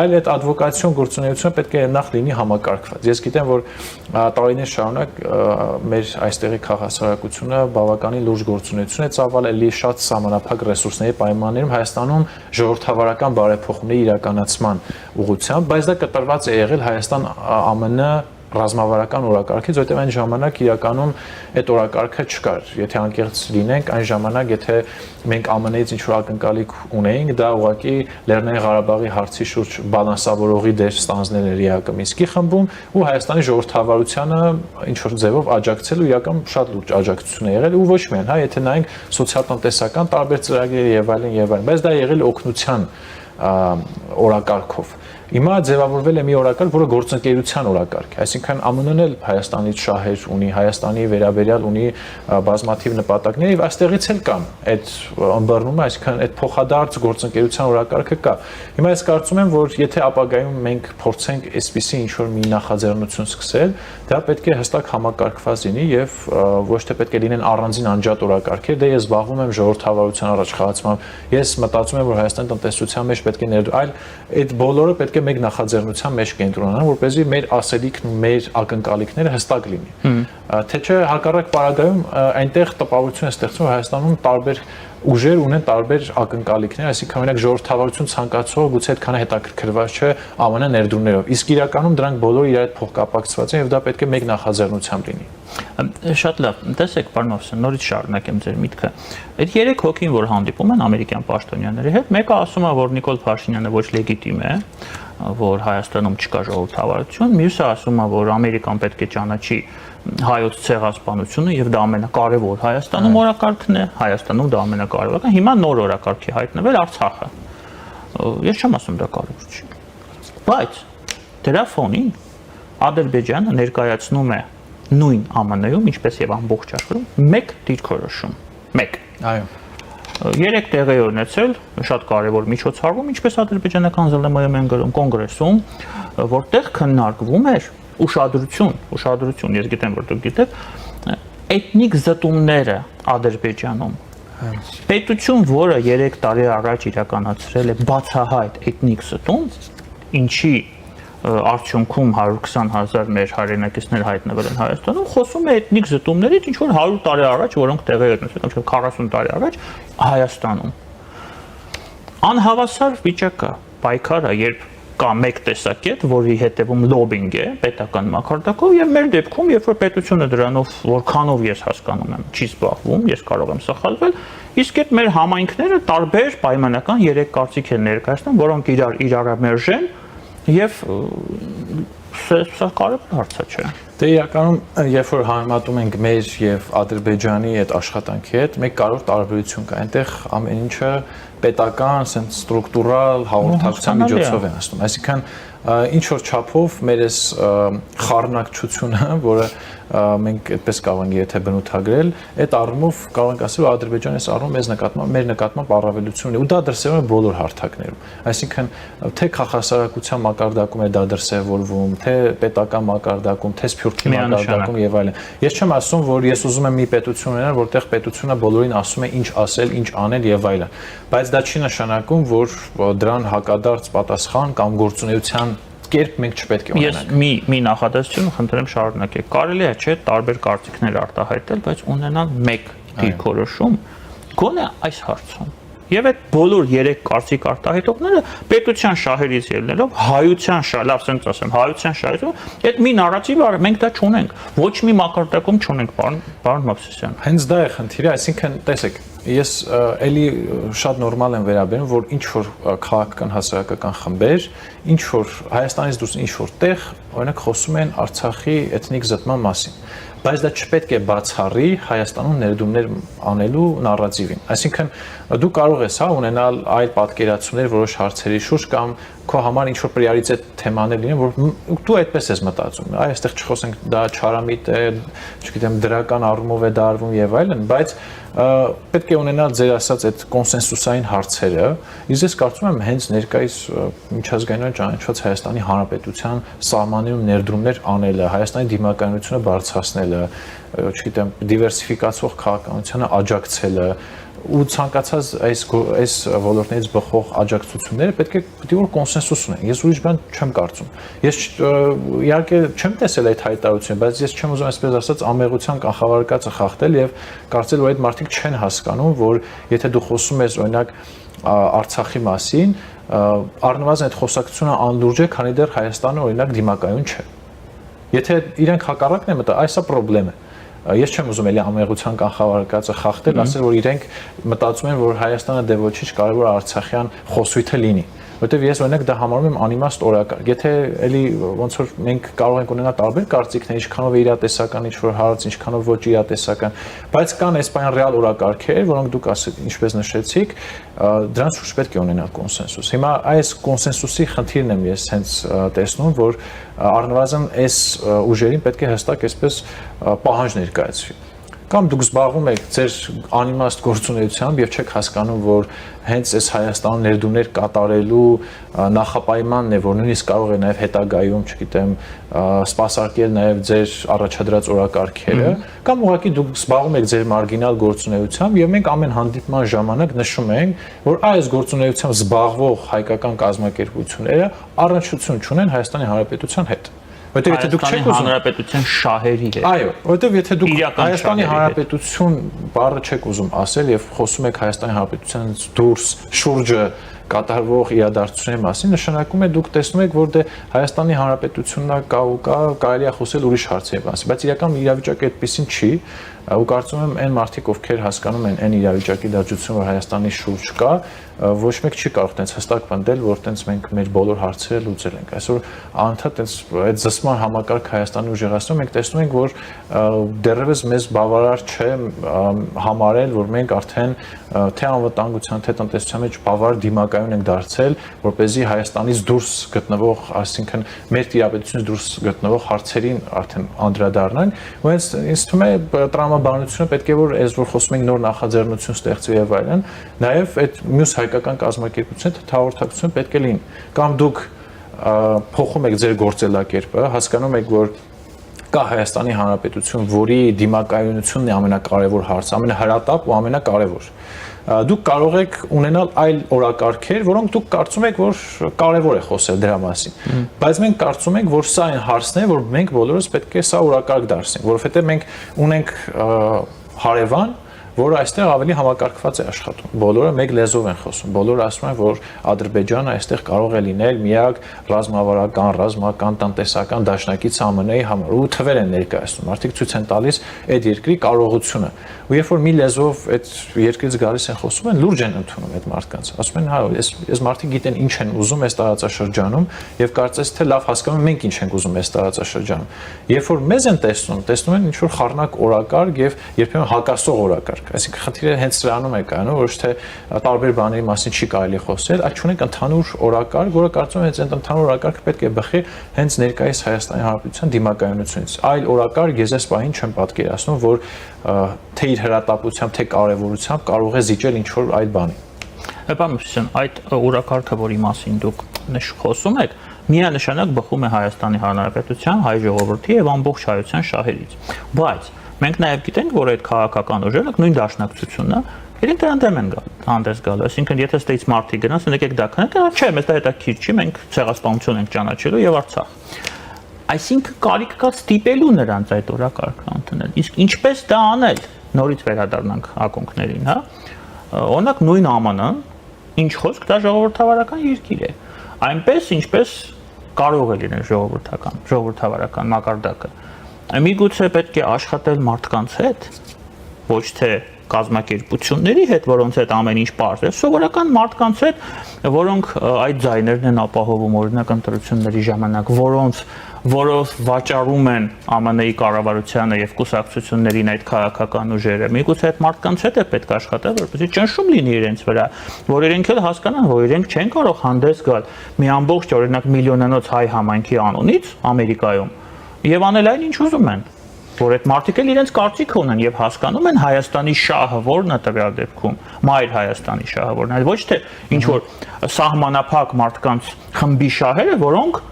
այլ այդ ադվոկացիոն գործունեությունը պետք է նախ լինի համակարգված։ Ես գիտեմ, որ տարիներ շարունակ մեր այստեղի քաղաքացիությունը բավականին լուրջ գործունեություն է ծավալել էլի շատ սահմանափակ ռեսուրսների պայմաններում Հայաստանում ժողովրդավարական բարեփոխումների իրականացման ուղղությամբ, բայց դա կտրված է եղել Հայաստան-ԱՄՆ ռազմավարական օրակարգից, որտեղ այն ժամանակ իրականում այդ օրակարգը չկար։ Եթե անկեղծ լինենք, այն ժամանակ եթե մենք ԱՄՆ-ից ինչ-որ ակնկալիք ունեինք, դա ուղղակի Լեռնային Ղարաբաղի հարցի շուրջ բալանսավորողի դեր ստանձնել էր ԵԱԿ Մինսկի խմբում ու Հայաստանի ժողովրդավարությանը ինչ-որ ձևով աջակցելու իրական շատ լուրջ աջակցություն է եղել ու ոչ միայն, հա, եթե նայենք սոցիալ-տնտեսական տարբեր ծրագրեր եւ այլն, բայց դա եղել օգնության օրակարգով։ Հիմա ձևավորվել է մի օրակարգ, որը գործընկերության օրակարգ է, այսինքն ԱՄՆ-ն էլ Հայաստանից շահեր ունի, Հայաստանի վերաբերյալ ունի բազմաթիվ նպատակներ եւ այստեղից էլ կան այդ ըմբռնումը, այսինքն այդ փոխադարձ գործընկերության օրակարգը կա։ Հիմա ես կարծում եմ, որ եթե ապագայում մենք փորձենք այսպիսի ինչ-որ մի նախաձեռնություն սկսել, դա պետք է հստակ համակարգված լինի եւ ոչ թե պետք է լինեն առանձին անջատ օրակարգեր, դե ես զբաղվում եմ ժողովրդավարության առաջխաղացմամբ, ես մտածում եմ, որ Հայաստանի տնտեսության մեջ պետք է այլ այդ բոլորը պետք է մեկ նախաձեռնության մեջ կենտրոնանան, որպեսզի մեր ասելիքն ու մեր ակնկալիքները հստակ լինի։ Թե չէ հակառակ պարագայում այնտեղ տպավորություն է ստեղծվում, Հայաստանում տարբեր ուժեր ունեն տարբեր ակնկալիքներ, այսինքն օրինակ ժողովրդավարություն ցանկացող գուցե այդքան հետաքրքրված չէ ԱՄՆ ներդրումներով։ Իսկ իրականում դրանք բոլորը իրար հետ փոխկապակցված են եւ դա պետք է մեկ նախաձեռնությամբ լինի։ Շատ լավ, տեսեք, պարոն Օվսյան, նորից շարունակեմ ձեր միտքը։ Այդ 3 հոգին, որ հանդիպում են ամերիկյան պաշտոնյաների հետ, մեկը ասում է, որ Նիկոլ Փաշինյանը ոչ լեգիտիմ է, որ Հայաստանում չկա ժողովրդավարություն, մյուսը ասում է, որ Ամերիկան պետք է ճանաչի հայոց ցեղասպանությունը եւ դա ամենակարևոր Հայաստանում օրակարգն է, Հայաստանում դա ամենակարևորը։ Հիմա նոր օրակարգի հայտնվել Արցախը։ Ես չեմ ասում դա կարևոր չի։ Բայց դրա ֆոնին Ադրբեջանը ներկայացնում է նույն ԱՄՆ-ում, ինչպես եւ ամբողջ աշխարհում, մեկ դիրքորոշում։ Մեկ։ Այո։ 3 տեղի ունեցել շատ կարևոր միջոցառում, ինչպես ադրբեջանական ԶԼՄ-ում են գրում կոնգրեսում, որտեղ քննարկվում էր ուշադրություն, ես գիտեմ, որ դուք գիտեք, էթնիկ զտումները Ադրբեջանում։ Պետություն, որը 3 տարի առաջ իրականացրել է բացահայտ էթնիկ զտում, ինչի արդյունքում 120,000 մեր հայրենակիցներ հայտնվել են Հայաստանում, խոսում է էթնիկ զտումներից, ինչ որ 100 տարի առաջ, որոնք տեղի են ունեցել, կամ 40 տարի առաջ Հայաստանում։ Անհավասար վիճակը, պայքարը, երբ կա մեկ տեսակետ, որի հետևում լոբինգ է պետական մակարդակով եւ մեր դեպքում, երբ որ պետությունը դրանով որքանով ես հասկանում եմ, չի զբաղվում, ես կարող եմ սխալվել, իսկ այդ մեր համայնքները տարբեր պայմանական 3 կարծիք են ներկայացնում, որոնք իրարամերժ են եւ սա կարևոր հարց է, չէ՞։ Դե իրականում, երբ որ համեմատում ենք մեր եւ Ադրբեջանի այդ աշխատանքի հետ, մեկ կարող տարբերություն կա։ Այնտեղ ամեն ինչը պետական, ասենք ստրուկտուրալ հաղորդակցության միջոցով են ասում։ Այսինքն ինչ որ չափով մեր այս խառնակցությունը, որը մենք այդպես կարող ենք եթե բնութագրել, այդ առումով կարող ենք ասել, որ Ադրբեջանը այս առումով մեր նկատմամբ առավելություն ունի, ու դա դրսևորվում է բոլոր հարթակներում։ Այսինքն թե քաղաքասարակության մակարդակում է դա դրսևորվում, թե պետական մակարդակում, թե սփյուռքի մակարդակում եւ այլն։ Ես չեմ ասում, որ ես ուզում եմ մի պետություն ունենալ, որտեղ պետությունը բոլորին ասում է ինչ ասել, ինչ անել եւ այլն, բայց դա չի նշանակում, որ դրան հակադարձ պատասխան կամ գործունեության կերպ մենք չպետք է ունենանք։ Ես մի նախադասություն խնդրեմ շարունակեք։ Կարելի է չէ տարբեր կարծիքներ արտահայտել, բայց ունենալ մեկ դիրքորոշում գոնե այս հարցում։ Եվ այդ բոլոր 3 կարծիք արտահայտողները պետության շահերից ելնելով հայության շահ, լավ ասենք ասեմ, հայության շահերից, այդ մի նարատիվը մենք դա չունենք։ Ոչ մի մակարդակում չունենք, պարոն Մովսեսյան։ Հենց դա է խնդիրը, այսինքն տեսեք, ես էլի շատ նորմալ եմ վերաբերում, որ ինչ որ քաղաքական հասարակական խմբեր, ինչ որ Հայաստանից դուրս ինչ որ տեղ, օրինակ խոսում են Արցախի էթնիկ զտման մասին, բայց դա չպետք է բացառի Հայաստանում ներդրումներ անելու նարատիվին։ Այսինքն դու կարող ես ունենալ այլ պատկերացումներ որոշ հարցերի շուրջ կամ քո համար ինչ որ պրիորիտետ թեմաներ լինեն, որ դու այդպես ես մտածում։ Այստեղ չխոսենք դա չարամիտ է, չգիտեմ, դրական առումով է դա արվում եւ այլն, բայց պետք է ունենալ ձեր ասած այդ կոնսենսուսային հարցերը։ Իսկ ես կարծում եմ հենց ներկայիս միջազգայինորեն ճանաչված Հայաստանի Հանրապետության սահմաններում ներդրումներ անելը, Հայաստանի դիմակայունությունը բարձրացնելը, չգիտեմ, դիվերսիֆիկացող քաղաքականությանը աջակցելը ու ցանկացած այս ոլորտներից բխող աջակցությունները պետք է որ կոնսենսուս ունեն։ Ես ուրիշ բան չեմ կարծում։ Ես իհարկե չեմ տեսել այդ հայտարարությունը, բայց ես չեմ ուզում այսպես ասած ամեղության կանխավարկածը խախտել եւ կարծել, որ այդ մարդիկ չեն հասկանում, որ եթե դու խոսում ես օրինակ Արցախի մասին, առնվազն այդ խոսակցությունը անլուրջ է, քանի դեռ Հայաստանը օրինակ դիմակայուն չէ։ Եթե իրենք հակառակն են մտա, այսա խնդրեմ է։ Ես չեմ ուզում էլի ամեղության կանխավարկածը խախտել, ասել որ իրենք մտածում են, որ Հայաստանը դե ոչինչ կարևոր Արցախյան խոսույթը լինի։ որտեղ ես օրինակ դա համարում եմ անիմաստ օրակարգ։ Եթե էլի ոնց որ մենք կարող ենք ունենալ տարբեր կարծիքներ, ինչքանով է իրատեսական, ինչ որ հարց, ինչքանով ոչ իրատեսական, բայց կան այսպայն ռեալ օրակարգեր, որոնք դուք ինչպես նշեցիք, դրանց շուրջ պետք է ունենալ կոնսենսուս։ Հիմա այս կոնսենսուսի խնդիրն եմ ես հենց տեսնում, որ առնվազն այս ուժերին պետք է հստակ այսպես պահանջ ներկայացվի։ Կամ դուք զբաղվում եք ձեր անիմաստ գործունեությամբ եւ չեք հասկանում, որ հենց այս Հայաստանում ներդրումներ կատարելու նախապայմանն է, որ նույնիսկ կարող է նաեւ հետագայում, չգիտեմ, սպասարկել նաեւ ձեր առաջադրած օրակարգերը, կամ ուղղակի դուք զբաղվում եք ձեր մարգինալ գործունեությամբ եւ մենք ամեն հանդիպման ժամանակ նշում ենք, որ այս գործունեությամբ զբաղվող հայկական կազմակերպությունները առնչություն չունեն Հայաստանի Հանրապետության հետ։ Որտեղ եթե դուք չեք ուզում Հանրապետության շահերի հետ։ Այո, որտեղ եթե դուք Հայաստանի Հանրապետություն բառը չեք ուզում ասել եւ խոսում եք Հայաստանի Հանրապետությանից դուրս շուրջը կատարվող իրադարձությունների մասին, նշանակում է դուք տեսնում եք, որ դե Հայաստանի Հանրապետությունն կա ու կա, կարելի է խոսել ուրիշ հարցերի մասին, բայց իրական իրավիճակը այդպեսին չի, ու կարծում եմ այն մարդիկ, ովքեր հասկանում են այն իրավիճակի դաջություն, որ Հայաստանի շուրջ կա, ոչ մեկ չի կարող տենց հստակ պնդել, որ տենց մենք մեր բոլոր հարցերը լուծել ենք։ Այսօր անընդհատ տենց այդ զսպման համակարգ Հայաստանի ուժեղացնում մենք տեսնում ենք, որ դեռևս մեզ բավարար չէ համարել, որ մենք արդեն թե անվտանգության, թե տնտեսության մեջ բավարար դիմակայուն ենք դարձել, որ เป զի Հայաստանից դուրս գտնվող, այսինքն մեր տիրապետությունից դուրս գտնվող հարցերին արդեն անդրադառնանք, ու հենց ինձ թվում է տրամաբանությունը պետք է որ այս որ խոսում ենք նոր նախաձեռնություն ստեղծվի եւ այլն, նաեւ այդ մյուս հայկական կազմակերպությունները հաղորդակցություն պետք է լինի։ Կամ դուք փոխում եք ձեր գործելակերպը, հասկանում եք, որ կա Հայաստանի Հանրապետություն, որի դիմակայունությունն է ամենակարևոր հարցը, ամենահրատապ ու ամենակարևոր։ Դուք կարող եք ունենալ այլ օրակարգեր, որոնք դուք կարծում եք, որ կարևոր է խոսել դրա մասին։ Բայց մենք կարծում ենք, որ սա այն հարցն է, որ մենք բոլորս պետք է սա օրակարգ դարձնենք, որովհետև մենք ունենք հարևան, որը այստեղ ավելի համակարգված է աշխատում։ Բոլորը մեկ լեզվով են խոսում։ Բոլորը ասում են, որ Ադրբեջանը այստեղ կարող է լինել միակ ռազմավարական, ռազմական, տնտեսական դաշնակից ԱՄՆ-ի համար ու թվեր են ներկայացնում։ Մարդիկ ցույց են տալիս այդ երկրի կարողությունը։ Ու երբ որ մի լեզվով այդ երկրից գալիս են խոսում են, լուրջ են ընդունում այդ մարդկանց։ Ասում են, հա, այս մարդիկ գիտեն ինչ են ուզում այս տարածաշրջանում եւ կարծես թե լավ հասկանում են մենք ինչ ենք ուզում այս տարածաշրջանում։ Երբ որ մեզ են տեսնում են ինչ որ խառնակ օրակարգ եւ երբեմն հակասող օրակարգ։ Այսինքն խնդիրը հենց սրանում է կայանում, ոչ թե տարբեր բաների մասին չի կարելի խոսել, այլ ունենք ընդհանուր օրակարգ, որը կարծում եմ հենց այդ ընդհանուր օրակարգը պետք է բխի հենց ներկայիս Հայաստանի Հանրապետության դիմակայունությունից։ Այլ օրակարգ ես այս պահին չեմ պատկերացնում, որ թե իր հրատապությամբ, թե կարևորությամբ կարող է զիջել ինչ որ այլ բանի։ Պարոն, այդ օրակարգը, որի մասին դուք խոսում եք, միանշանակ բխում է Հայաստանի Հանրապետության, հայ ժողովրդի եւ ամբողջ հայության շահերից։ Բայց մենք նաև գիտենք, որ այդ քաղաքական ուժերը, նույն դաշնակցությունը, իրենք դրան դեմ են հանդես գալու։ Այսինքն, եթե ստեյց մարտի գնաց, եկեք դա քննենք, չէ, մեզ դա հետաքրքիր չի, մենք ցեղասպանություն ենք ճանաչելու եւ Արցախ։ Այսինքն, կարիք կա ստիպելու նրանց այդ օրակարգը ընդունել։ Իսկ ինչպես դա անել։ Նորից վերադառնանք ակունքներին, հա։ Օրինակ նույն ԱՄՆ-ն, ինչ խոսք, դա ժողովրդավարական երկիր է։ Այնպես, ինչպես կարող է լինել ժողովրդավարական մակարդակը։ Միգուցե պետք է աշխատել մարդկանց հետ, ոչ թե կազմակերպությունների հետ, որոնց հետ ամեն ինչ պարզ է, սովորական մարդկանց հետ, որոնք այդ ձայներն են ապահովում օրինակ ընտրությունների ժամանակ, որոնց վաճառում են ԱՄՆ-ի կառավարությանը եւ կուսակցություններին այդ քաղաքական ուժերը։ Միգուցե այդ մարդկանց հետ է պետք աշխատել, որպեսզի ճնշում լինի իրենց վրա, որ իրենք էլ հասկանան, որ իրենք չեն կարող հանդես գալ մի ամբողջ օրինակ միլիոնանոց հայ համայնքի անունից Ամերիկայում եւ անել այն ինչ ուզում են, որ այդ մարդիկ էլ իրենց կարծիքը ունեն եւ հասկանում են Հայաստանի շահը որն է տվյալ դեպքում, մայր Հայաստանի շահը որն է, այլ ոչ թե ինչ որ սահմանափակ մարդկանց խմբի շահերը, որոնք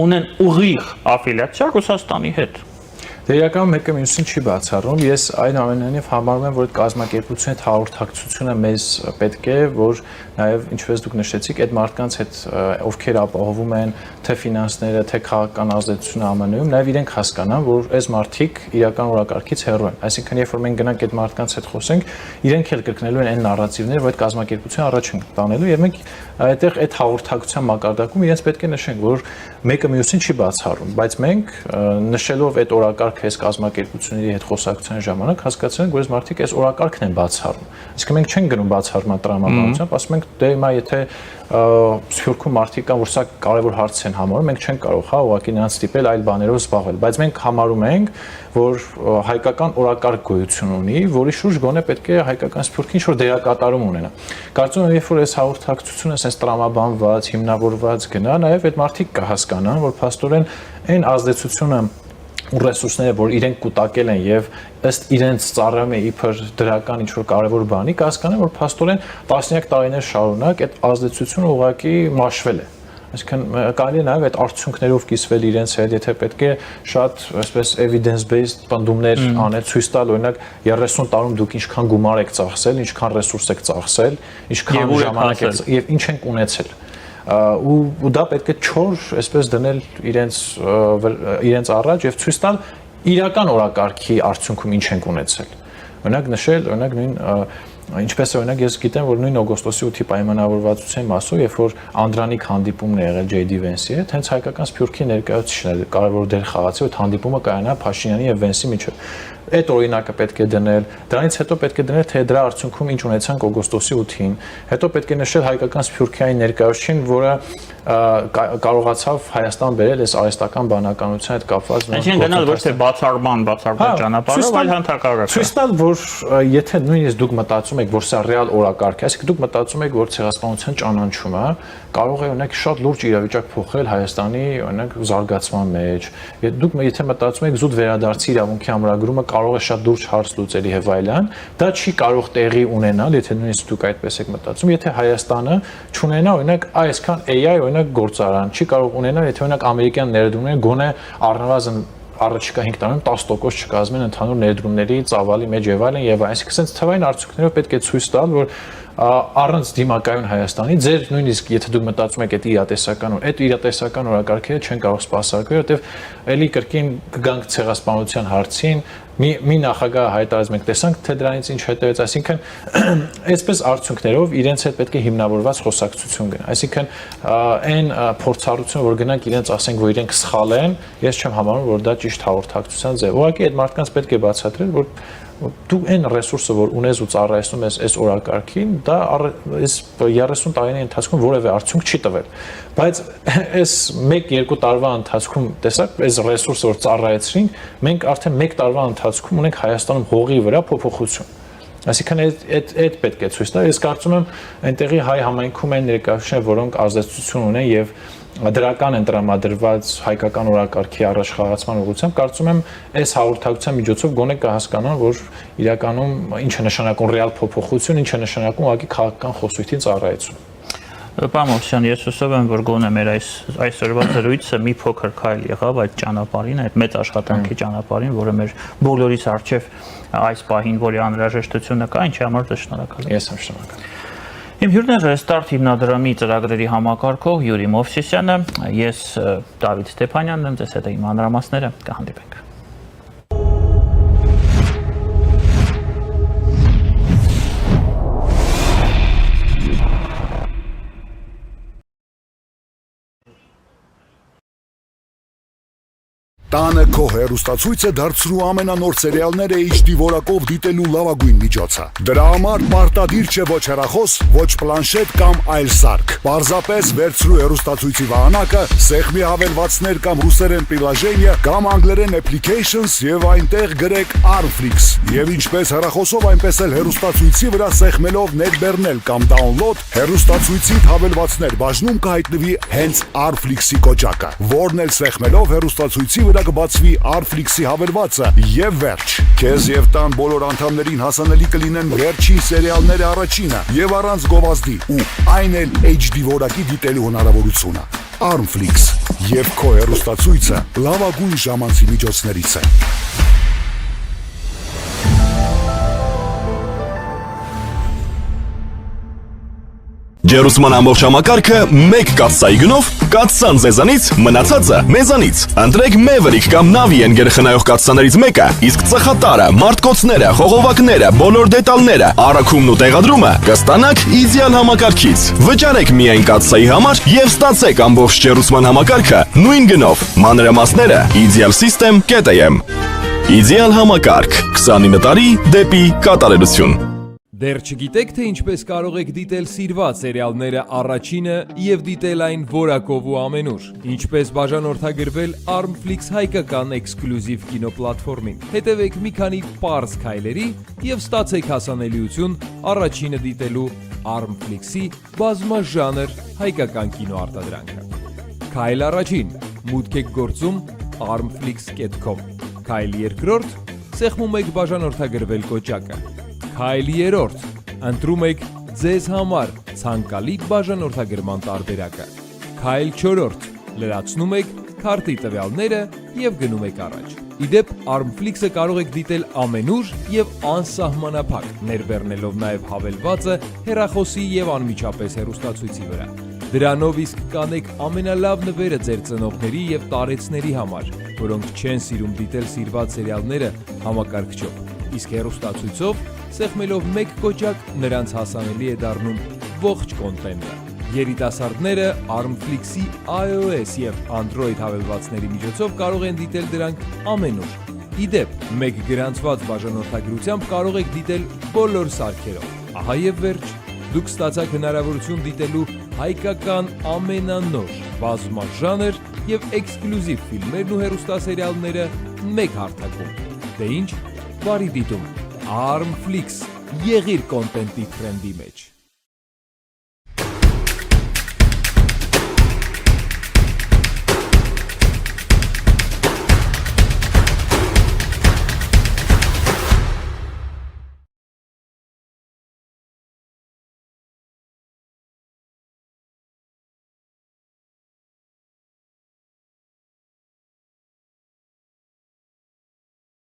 ունեն ուղիղ աֆիլիացիա Ռուսաստանի հետ։ Դե իրականում մեկը մյուսին չի բացառում։ Ես այնուամենայնիվ համարում եմ, որ այդ կազմակերպությունի հետ հաղորդակցությունը մեզ պետք է, որ նաև ինչպես դուք նշեցիք, այդ մարդկանց հետ ովքեր ապահովում են թե ֆինանսները, թե քաղաքական ազդեցությունը ԱՄՆ-ում, նաև իրենք հասկանան, որ այս մարդիկ իրական օրակարգից հեռու են։ Այսինքն, երբ որ մենք գնանք այդ մարդկանց հետ խոսենք, իրենք էլ կրկնելու են այն նարատիվները, որ այդ կազմակերպությունը առաջ են տանելու, եւ մենք այդտեղ այդ հաղորդակցության մակարդակում իրենց պետք է նշենք, որ մեկը մյուսին չի բացառում, բայց մենք նշելով այդ օրակարգ օրակարգը այս կազմակերպությունների հետ խոսակցության ժամանակ հասկացել ենք, որ այս մարդիկ այս օրակարգն են բացառում։ Իսկ մենք չենք գնում բացառման տրամաբանությամբ, ասում ենք դե հիմա եթե Սփյուռքում մարդիկ կան, որ սա կարևոր հարց են համարում, մենք չենք կարող, հա, ուղղակի նրանց ստիպել այլ բաներով զբաղվել, բայց մենք համարում ենք, որ հայկական օրակարգ գոյություն ունի, որի շուրջ գոնե պետք է հայկական Սփյուռքը ինչ-որ դերակատարում ունենա։ Կարծում եմ, երբ որ այս հաղորդակցությունը այսպես տրամաբանված, հիմնավորված գնա, նաև այդ մարդիկ կհասկանան, որ փաստորեն այն ազդեցությունը ու ռեսուրսները, որ իրենք կուտակել են եւ ըստ իրենց ծառայում է իբր դրական ինչ-որ կարևոր բանի, կհասկանան, որ փաստորեն տասնյակ տարիներ շարունակ այդ ազդեցությունը ուղղակի մաշվել է։ Այսինքն կարելի է նաև այդ արդյունքներով կիսվել իրենց հետ, եթե պետք է շատ այսպես evidence-based պնդումներ անել, ցույց տալ, օրինակ 30 տարում դուք ինչքան գումար եք ծախսել, ինչքան ռեսուրս եք ծախսել, ինչքան ժամանակ եք եւ ինչ ենք ունեցել։ Ու դա պետք է չոր այսպես դնել իրենց առաջ եւ ցույց տալ իրական օրակարգի արդյունքում ինչ ենք ունեցել։ Օրինակ նշել, օրինակ նույն ինչպես օրինակ ես գիտեմ, որ նույն օգոստոսի 8-ի պայմանավորվածության մասով, երբ որ Անդրանիկ հանդիպումն է եղել J.D. Vance-ի հետ, հենց հայկական Սփյուռքի ներկայացուցիչները կարևոր դեր խաղացել, այդ հանդիպումը կայանա Փաշինյանի եւ Vance-ի միջեւ։ Այդ օրինակը պետք է դնել, դրանից հետո պետք է դնել, թե դրա արդյունքում ինչ ունեցանք օգոստոսի 8-ին, հետո պետք է նշել հայկական Սփյուռքիային ներկայացուցիչին, որը կարողացավ Հայաստան բերել այս արհեստական բանականության հետ կապված Այսինքն գնալ ոչ թե բացառման ճանապարհով, այլ հանդակարակը։ Ցույց տալ, որ եթե նույնիսկ դուք մտածում եք, որ սա ռեալ օրակարգ է, այսինքն դուք մտածում եք, որ ցեղասպանության ճանաչումը կարող է օրինակ շատ լուրջ իրավիճակ փոխել Հայաստանի օրինակ զարգացման մեջ։ Դուք եթե մտածում եք զուտ վերադարձի իրավունքի ամրագրումը կարող է շատ լուրջ հարց լուծելի եւ այլն, դա չի կարող տեղի ունենալ, եթե նույնիսկ դուք այդպես եք մտածում, եթե Հայաստանը չունենա օրինակ այսքան AI օրինակ գործարան, չի կարող ունենալ, եթե օրինակ ամերիկյան ներդրումները գոնե առնվազն առաջիկա 5 տարում 10% չկազմեն ընդհանուր ներդրումների ծավալի մեջ եւ այլն եւ այսինքն sense թվային արդյունքներով պետք է ցույց տալ, որ առանց դիմակայուն Հայաստանի ձեր նույնիսկ եթե դուք մտածում եք այդ իրատեսական օրակարգերը չեն կարող սպասարկել, որովհետեւ էլի կրկին կգանք ցեղասպանության հարցին, մի նախագահ հայտարարեց մենք տեսանք թե դրանից ինչ հետևեց, այսինքն այսպես արդյունքներով իրենց հետ պետք է հիմնավորված խոսակցություն գնա, այսինքն այն փորձառությունը, որ գնանք իրենց ասենք, որ իրենք սխալ են, ես չեմ համարում, որ դա ճիշտ հաղորդակցության ձև է, ուղղակի այդ մարդկանց պետք է բացատրել, որ դու այն ռեսուրսը, որ ունես ու ծառայեցնում ես այս օրակարգին, դա այս 30 տարիների ընթացքում որևէ արդյունք չի տվել։ Բայց այս 1-2 տարվա ընթացքում, տեսակ, այս ռեսուրսը, որ ծառայեցրինք, մենք արդեն 1 տարվա ընթացքում ունենք Հայաստանում հողի վրա փոփոխություն։ Այսինքն այդ պետք է ցույց տալ։ Ես կարծում եմ, այնտեղի հայ համայնքում են ներկայացուցիչներ, որոնք ազդեցություն ունեն եւ դրական են տրամադրված հայկական օրակարգի առաջխաղացման ուղղությամբ, կարծում եմ, այս հաղորդակցության միջոցով գոնե կհասկանան, որ իրականում ինչ է նշանակում ռեալ փոփոխություն, ինչ է նշանակում ուղղակի քաղաքական խոսույթին ծառայություն։ Պարոն Մովսյան, ես հուսով եմ, որ գոնե մեր այսօրվա զրույցը մի փոքր քայլ եղավ այդ ճանապարհին, այդ մեծ աշխատանքի ճանապարհին, որը մեր բոլորիս արժև այս պահին, որի անհրաժեշտությունը կա, ինչի համար դե շնորհակալ եմ։ Ես եմ շնորհակալ։ Իմ հյուրն է Restart հիմնադրամի ծրագրերի համակարգող Յուրի Մովսիսյանը, ես Դավիթ Ստեփանյանն եմ, ձեզ հետ իմ մանրամասները կհանդիպենք։ Տանը քո հեռուստացույցը դարձրու ամենանոր սերիալները HD որակով դիտելու լավագույն միջոցը։ Դրա համար պարտադիր չէ ոչ հեռախոս, ոչ պլանշետ կամ այլ սարք։ Պարզապես վերցրու հեռուստացույցի վահանակը, սեղմի հավելվածներ կամ ռուսերեն պիլաժենիա կամ անգլերեն applications եւ այնտեղ գրեք Armflix։ Եվ ինչպես հեռախոսով, այնպես էլ հեռուստացույցի վրա սեղմելով ներբեռնել կամ download, հեռուստացույցի հավելվածներ բաժնում կհայտնվի հենց Armflix-ի կոճակը, որն էլ սեղմելով հեռուստացույցի վրա կբացվի Armflix-ի հավելվածը եւ վերջ։ Քեզ եւ տան բոլոր անդամներին հասանելի կլինեն վերջին սերիալները առաջինը եւ առանց գովազդի ու այն էլ HD որակի դիտելու հնարավորությունը։ Armflix եւ քո հեռուստացույցը լավագույն ժամանցի միջոցներից է։ Ջերուսման ամբողջ համակարգը մեկ կաթսայգնով կաթսան ձեզանից, մնացածը մեզանից։ Ընտրեք Maverick կամ Navien գերխնայող կաթսաներից մեկը, իսկ ծխատարը, մարտկոցները, խողովակները, բոլոր դետալները, առաքումն ու տեղադրումը կստանաք իդեալ համակարգից։ Վճարեք միայն կաթսայի համար եւ ստացեք ամբողջ ջերուսման համակարգը նույն գնով։ Մանրամասները idealsystem.am Իդեալ համակարգ 29 տարի դեպի կատարելություն։ Դեռ չգիտեք, թե ինչպես կարող եք դիտել սիրված սերիալները առաջինը և դիտել այն որակով ու ամենուր։ Ինչպես բաժանորդագրվել Armflix հայկական էքսկլյուզիվ կինոպլատֆորմին։ Հետևեք մի քանի պարզ քայլերի և ստացեք հասանելիություն առաջինը դիտելու Armflix-ի բազմաժանր հայկական կինոարտադրանքը։ Քայլ առաջին. մուտք եք գործում armflix.com։ Քայլ երկրորդ. սեղմում եք բաժանորդագրվել կոճակը։ Քայլ երրորդ. ընտրում եք ձեզ համար ցանկալի բաժանորդագրման տարբերակը։ Քայլ չորրորդ. լրացնում եք քարտի տվյալները և գնում եք առաջ։ Իդեպ Armflix-ը կարող եք դիտել ամենուր և անսահմանափակ, ներբեռնելով նաև հավելվածը հեռախոսի և անմիջապես հեռուստացույցի վրա։ Դրանով իսկ կանեք ամենալավ նվերը ձեր ծնողների և տարեցների համար, որոնք չեն սիրում դիտել սիրված սերիալները համակարգչով, իսկ հեռուստացույցով սեղմելով մեկ կոճակ նրանց հասանելի է դառնում ողջ կոնտենտը։ Երիտասարդները Armflix-ի iOS և Android հավելվածների միջոցով կարող են դիտել դրանք ամենուր։ Իդեպ, մեկ գրանցված բաժանորդագրությամբ կարող եք դիտել բոլոր սարքերով։ Ահա և վերջ, դուք ստացաք հնարավորություն դիտելու հայկական ամենանոր, բազմաժանր և էքսկլյուզիվ ֆիլմերն ու հեռուստասերիալները մեկ հարթակում։ Դե ինչ, բարի դիտում։ Armflix, եղիր կոնտենտի թրենդի մեջ։